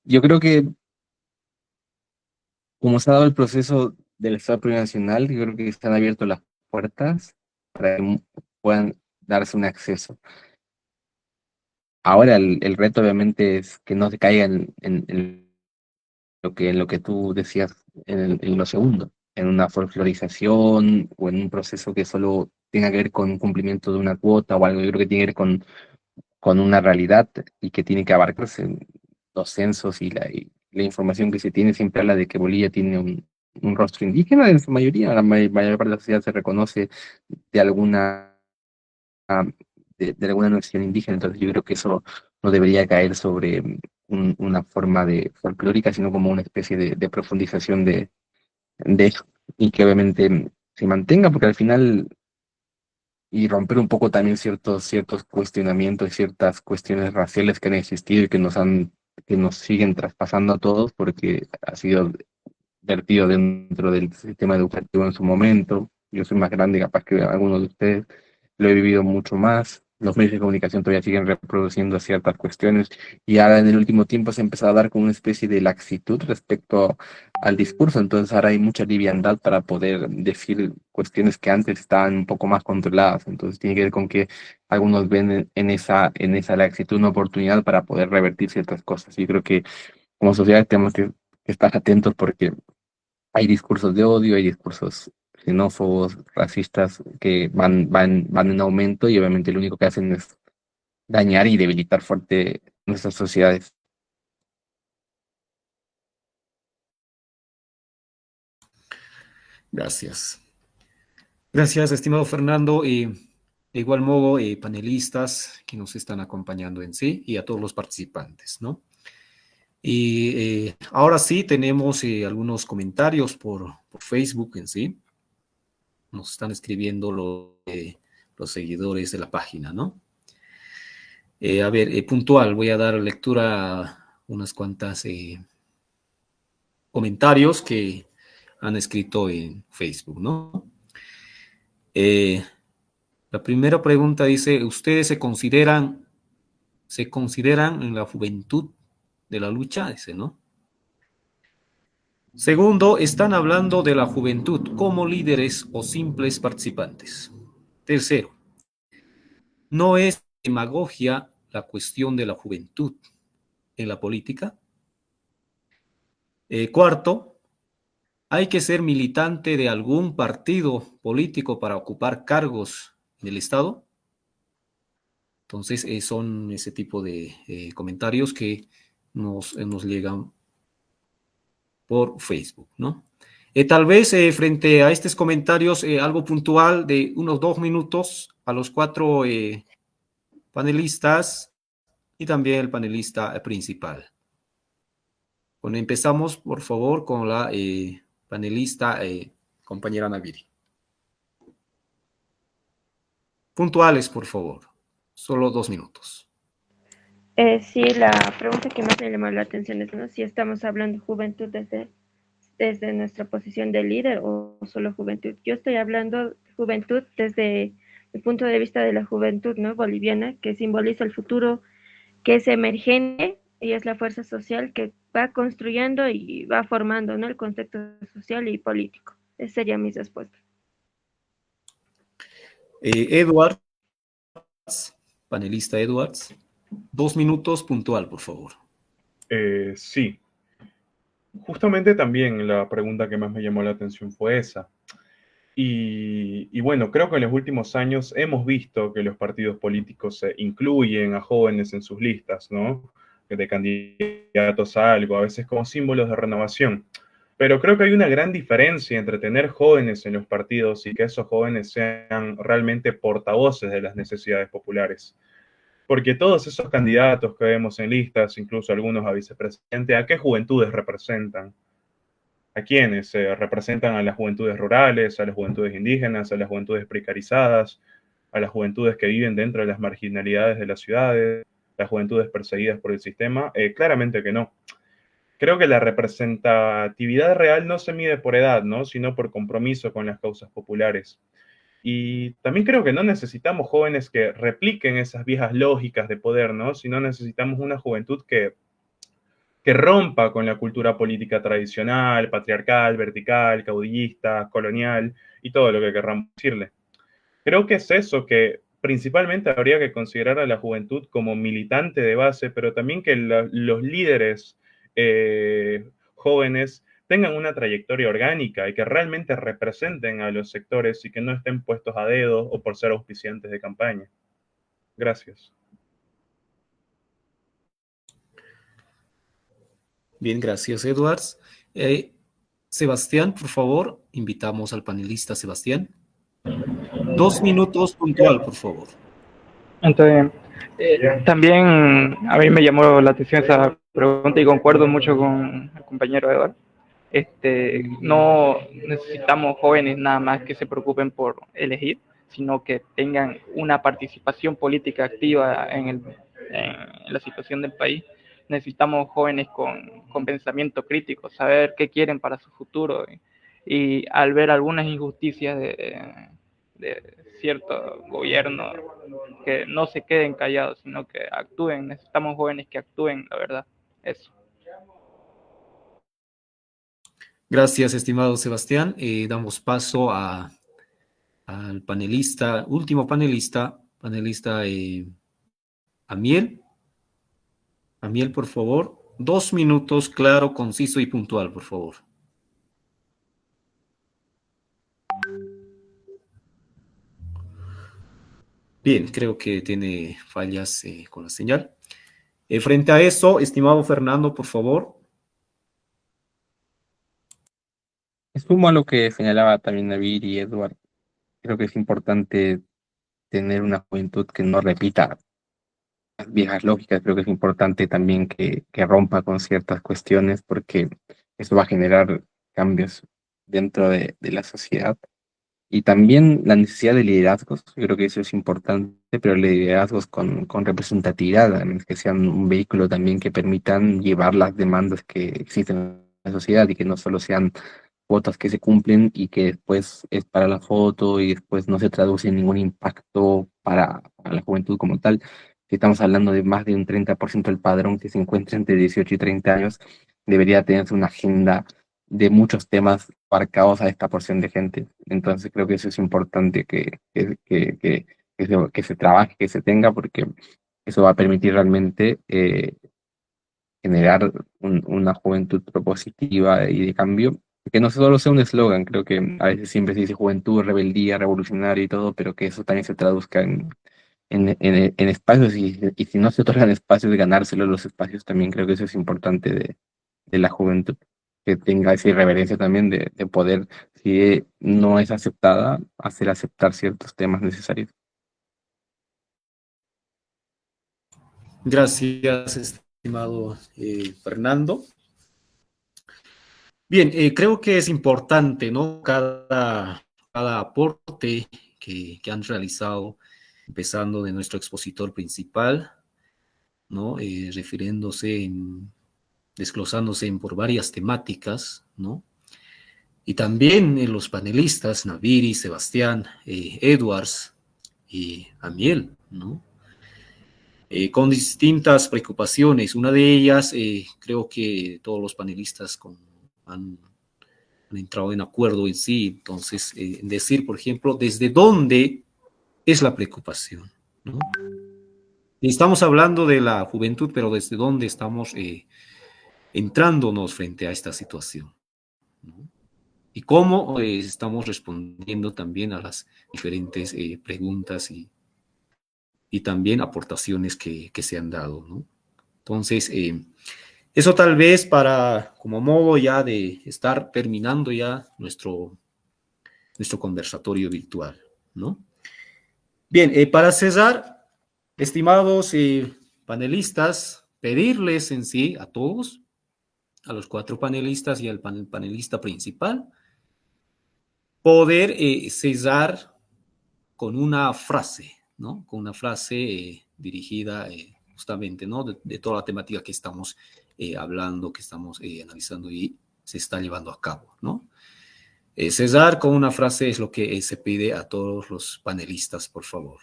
Yo creo que como se ha dado el proceso del Estado plurinacional, yo creo que están abiertas las puertas para que puedan darse un acceso. Ahora el reto obviamente es que no se caiga en en lo que tú decías en lo segundo, en una folclorización o en un proceso que solo tenga que ver con cumplimiento de una cuota o algo. Yo creo que tiene que ver con una realidad y que tiene que abarcarse los censos y la información que se tiene siempre habla de que Bolivia tiene un rostro indígena en su mayoría. La mayor parte de la sociedad se reconoce de alguna, de alguna nación indígena. Entonces yo creo que eso no debería caer sobre una forma de folclórica, sino como una especie de profundización de eso y que obviamente se mantenga, porque al final y romper un poco también ciertos cuestionamientos, ciertas cuestiones raciales que han existido y que nos siguen traspasando a todos porque ha sido vertido dentro del sistema educativo en su momento. Yo soy más grande capaz que algunos de ustedes, lo he vivido mucho más. Los medios de comunicación todavía siguen reproduciendo ciertas cuestiones y ahora en el último tiempo se ha empezado a dar como una especie de laxitud respecto al discurso. Entonces ahora hay mucha liviandad para poder decir cuestiones que antes estaban un poco más controladas. Entonces tiene que ver con que algunos ven en esa laxitud una oportunidad para poder revertir ciertas cosas. Y creo que como sociedad tenemos que estar atentos porque hay discursos de odio, hay discursos xenófobos, racistas que van en aumento y obviamente lo único que hacen es dañar y debilitar fuerte nuestras sociedades. Gracias. Gracias, estimado Fernando. De igual modo, panelistas que nos están acompañando en sí y a todos los participantes, ¿no? Y ahora sí tenemos algunos comentarios por Facebook en sí. Nos están escribiendo los seguidores de la página, ¿no? A ver, puntual, voy a dar lectura a unas cuantas comentarios que han escrito en Facebook, ¿no? La primera pregunta dice, ¿ustedes se consideran en la juventud de la lucha? Dice, ¿no? Segundo, están hablando de la juventud como líderes o simples participantes. Tercero, ¿no es demagogia la cuestión de la juventud en la política? Cuarto, ¿hay que ser militante de algún partido político para ocupar cargos en el Estado? Entonces, son ese tipo de comentarios que nos llegan por Facebook, ¿no? Tal vez frente a estos comentarios, algo puntual de unos 2 minutos a los 4 panelistas y también el panelista principal. Bueno, empezamos, por favor, con la panelista compañera Naviri. Puntuales, por favor. Solo 2 minutos. Sí, la pregunta que más me llamó la atención es, ¿no?, si estamos hablando de juventud desde nuestra posición de líder o solo juventud. Yo estoy hablando de juventud desde el punto de vista de la juventud, ¿no?, boliviana, que simboliza el futuro, que es emergente y es la fuerza social que va construyendo y va formando, ¿no?, el contexto social y político. Esa sería mi respuesta. Edwards, panelista Edwards, 2 minutos puntual, por favor. Sí, justamente también la pregunta que más me llamó la atención fue esa. Y bueno, creo que en los últimos años hemos visto que los partidos políticos incluyen a jóvenes en sus listas, ¿no? De candidatos a algo, a veces como símbolos de renovación. Pero creo que hay una gran diferencia entre tener jóvenes en los partidos y que esos jóvenes sean realmente portavoces de las necesidades populares. Porque todos esos candidatos que vemos en listas, incluso algunos a vicepresidente, ¿a qué juventudes representan? ¿A quiénes? Representan a las juventudes rurales, a las juventudes indígenas, a las juventudes precarizadas, a las juventudes que viven dentro de las marginalidades de las ciudades, las juventudes perseguidas por el sistema. Claramente que no. Creo que la representatividad real no se mide por edad, ¿no?, sino por compromiso con las causas populares. Y también creo que no necesitamos jóvenes que repliquen esas viejas lógicas de poder, ¿no?, sino necesitamos una juventud que rompa con la cultura política tradicional, patriarcal, vertical, caudillista, colonial y todo lo que querramos decirle. Creo que es eso que principalmente habría que considerar a la juventud como militante de base, pero también que los líderes jóvenes tengan una trayectoria orgánica y que realmente representen a los sectores y que no estén puestos a dedo o por ser auspiciantes de campaña. Gracias. Bien, gracias, Edwards. Sebastián, por favor, invitamos al panelista Sebastián. 2 minutos puntual, por favor. Entonces, también a mí me llamó la atención esa pregunta y concuerdo mucho con el compañero Eduardo. No necesitamos jóvenes nada más que se preocupen por elegir, sino que tengan una participación política activa en la situación del país. Necesitamos jóvenes con pensamiento crítico, saber qué quieren para su futuro y al ver algunas injusticias de cierto gobierno, que no se queden callados, sino que actúen. Necesitamos jóvenes que actúen, la verdad. Eso. Gracias, estimado Sebastián. Damos paso al panelista, último panelista, Amiel. Amiel, por favor. 2 minutos, claro, conciso y puntual, por favor. Bien, creo que tiene fallas con la señal. Frente a eso, estimado Fernando, por favor. Sumo a lo que señalaba también David y Edward. Creo que es importante tener una juventud que no repita las viejas lógicas. Creo que es importante también que rompa con ciertas cuestiones porque eso va a generar cambios dentro de la sociedad. Y también la necesidad de liderazgos, yo creo que eso es importante, pero liderazgos con representatividad, que sean un vehículo también que permitan llevar las demandas que existen en la sociedad y que no solo sean cuotas que se cumplen y que después es para la foto y después no se traduce en ningún impacto para la juventud como tal. Si estamos hablando de más de un 30% del padrón que se encuentra entre 18 y 30 años, debería tenerse una agenda de muchos temas abarcados a esta porción de gente. Entonces creo que eso es importante que se trabaje, que se tenga, porque eso va a permitir realmente generar una juventud propositiva y de cambio, que no solo sea un eslogan. Creo que a veces siempre se dice juventud, rebeldía, revolucionaria y todo, pero que eso también se traduzca en espacios y si no se otorgan espacios, de ganárselo los espacios también. Creo que eso es importante de la juventud, que tenga esa irreverencia también de poder, si no es aceptada, hacer aceptar ciertos temas necesarios. Gracias, estimado Fernando. Bien, creo que es importante, ¿no? Cada aporte que han realizado, empezando de nuestro expositor principal, ¿no? Refiriéndose, desglosándose por varias temáticas, ¿no? Y también los panelistas, Naviri, Sebastián, Edwards y Amiel, ¿no? Con distintas preocupaciones. Una de ellas, creo que todos los panelistas han entrado en acuerdo en sí. Entonces, decir, por ejemplo, desde dónde es la preocupación, ¿no? Y estamos hablando de la juventud, pero desde dónde estamos entrándonos frente a esta situación, ¿no? Y cómo estamos respondiendo también a las diferentes preguntas y también aportaciones que se han dado, ¿no? Entonces, eso tal vez como modo ya de estar terminando ya nuestro conversatorio virtual, ¿no? Bien, para cerrar, estimados panelistas, pedirles en sí a todos, a los 4 panelistas y al panelista principal, poder cesar con una frase, ¿no? Con una frase dirigida justamente, ¿no? De toda la temática que estamos hablando, que estamos analizando y se está llevando a cabo, ¿no? Cesar con una frase es lo que se pide a todos los panelistas, por favor.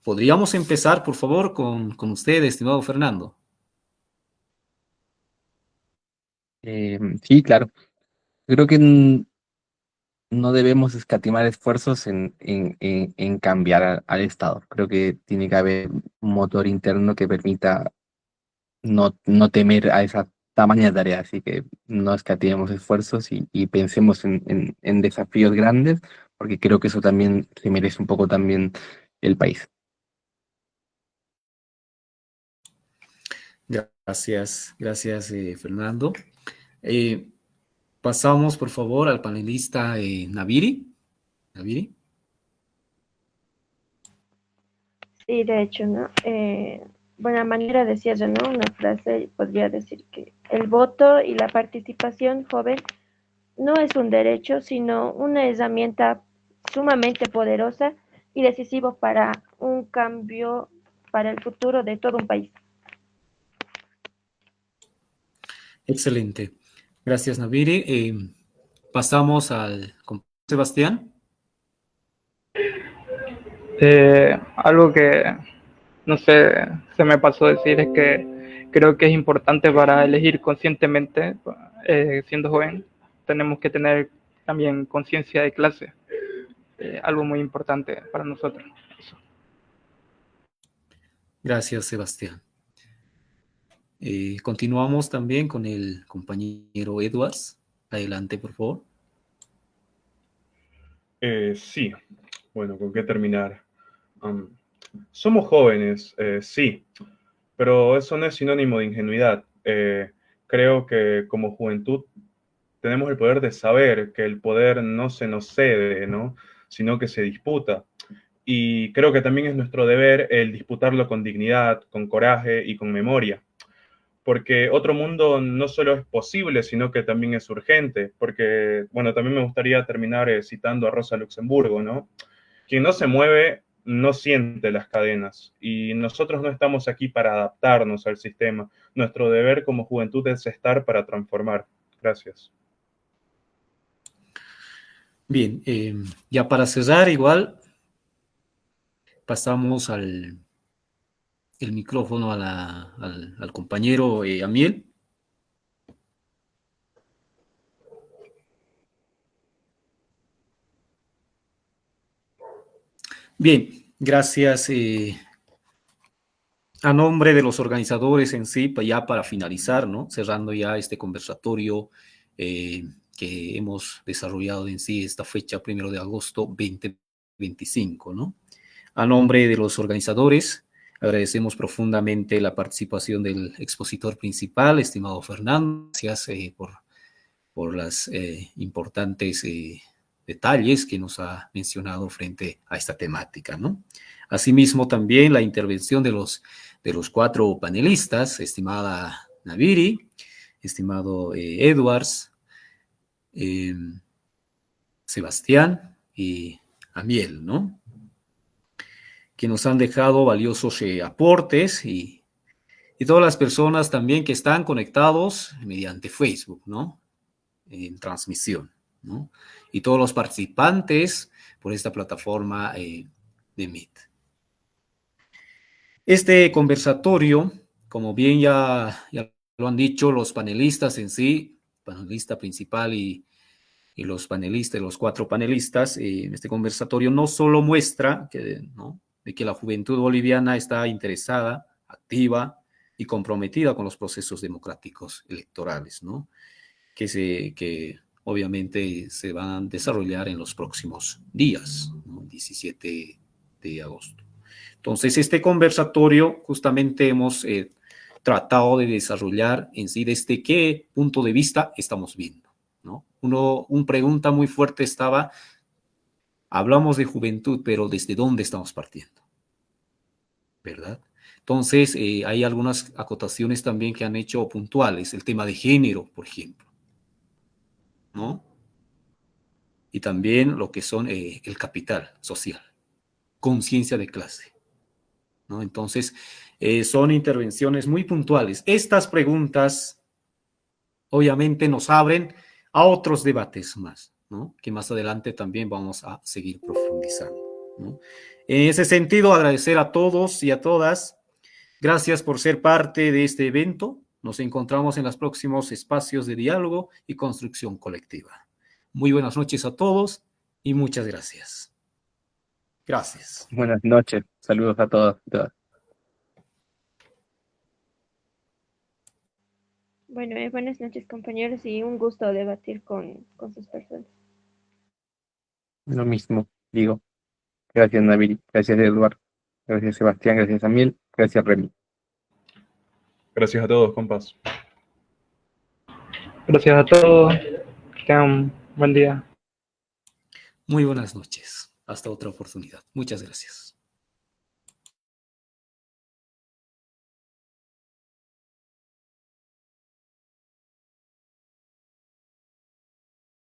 ¿Podríamos empezar, por favor, con usted, estimado Fernando? Sí, claro. Creo que no debemos escatimar esfuerzos en cambiar al Estado. Creo que tiene que haber un motor interno que permita no temer a esa tamaña tarea. Así que no escatimemos esfuerzos y pensemos en desafíos grandes, porque creo que eso también se merece un poco también el país. Gracias, Fernando. Pasamos, por favor, al panelista Naviri. Naviri. Sí, de hecho, ¿no? Buena manera de cierre, ¿no? Una frase podría decir que el voto y la participación joven no es un derecho, sino una herramienta sumamente poderosa y decisivo para un cambio para el futuro de todo un país. Excelente. Gracias, Naviri. Pasamos al Sebastián. Algo que, no sé, se me pasó decir es que creo que es importante para elegir conscientemente, siendo joven, tenemos que tener también conciencia de clase, algo muy importante para nosotros. Eso. Gracias, Sebastián. Continuamos también con el compañero Edwards. Adelante, por favor. Sí, bueno, ¿con qué terminar? Somos jóvenes, sí, pero eso no es sinónimo de ingenuidad. Creo que como juventud tenemos el poder de saber que el poder no se nos cede, ¿no? Sino que se disputa. Y creo que también es nuestro deber el disputarlo con dignidad, con coraje y con memoria. Porque otro mundo no solo es posible, sino que también es urgente. Porque, bueno, también me gustaría terminar citando a Rosa Luxemburgo, ¿no? Quien no se mueve no siente las cadenas. Y nosotros no estamos aquí para adaptarnos al sistema. Nuestro deber como juventud es estar para transformar. Gracias. Bien, ya para cerrar, igual, pasamos el micrófono al compañero Amiel. Bien, gracias. A nombre de los organizadores en sí, ya para finalizar, ¿no? Cerrando ya este conversatorio que hemos desarrollado en sí esta fecha, 1 de agosto 2025, ¿no? A nombre de los organizadores, agradecemos profundamente la participación del expositor principal, estimado Fernando. Gracias por las importantes detalles que nos ha mencionado frente a esta temática, ¿no? Asimismo, también la intervención de los 4 panelistas, estimada Naviri, estimado Edwards, Sebastián y Amiel, ¿no? Que nos han dejado valiosos aportes y todas las personas también que están conectados mediante Facebook, ¿no? En transmisión, ¿no? Y todos los participantes por esta plataforma de Meet. Este conversatorio, como bien ya lo han dicho los panelistas en sí, panelista principal y los panelistas, los 4 panelistas, este conversatorio no solo muestra que, ¿no?, de que la juventud boliviana está interesada, activa y comprometida con los procesos democráticos electorales, ¿no?, que obviamente se van a desarrollar en los próximos días, ¿no?, 17 de agosto. Entonces, este conversatorio justamente hemos tratado de desarrollar en sí desde qué punto de vista estamos viendo, ¿no? Una pregunta muy fuerte estaba, hablamos de juventud, pero ¿desde dónde estamos partiendo? ¿Verdad? Entonces, hay algunas acotaciones también que han hecho puntuales, el tema de género, por ejemplo, ¿no? Y también lo que son el capital social, conciencia de clase, ¿no? Entonces, son intervenciones muy puntuales. Estas preguntas, obviamente, nos abren a otros debates más, ¿no?, que más adelante también vamos a seguir profundizando, ¿no? En ese sentido, agradecer a todos y a todas. Gracias por ser parte de este evento. Nos encontramos en los próximos espacios de diálogo y construcción colectiva. Muy buenas noches a todos y muchas gracias. Gracias. Buenas noches, saludos a todos y todas. Bueno, buenas noches, compañeros, y un gusto debatir con sus personas. Lo mismo, digo. Gracias, Naviri. Gracias, Eduardo. Gracias, Sebastián. Gracias, Amiel. Gracias, Remy. Gracias a todos, compas. Gracias a todos. Que tengan un buen día. Muy buenas noches. Hasta otra oportunidad. Muchas gracias.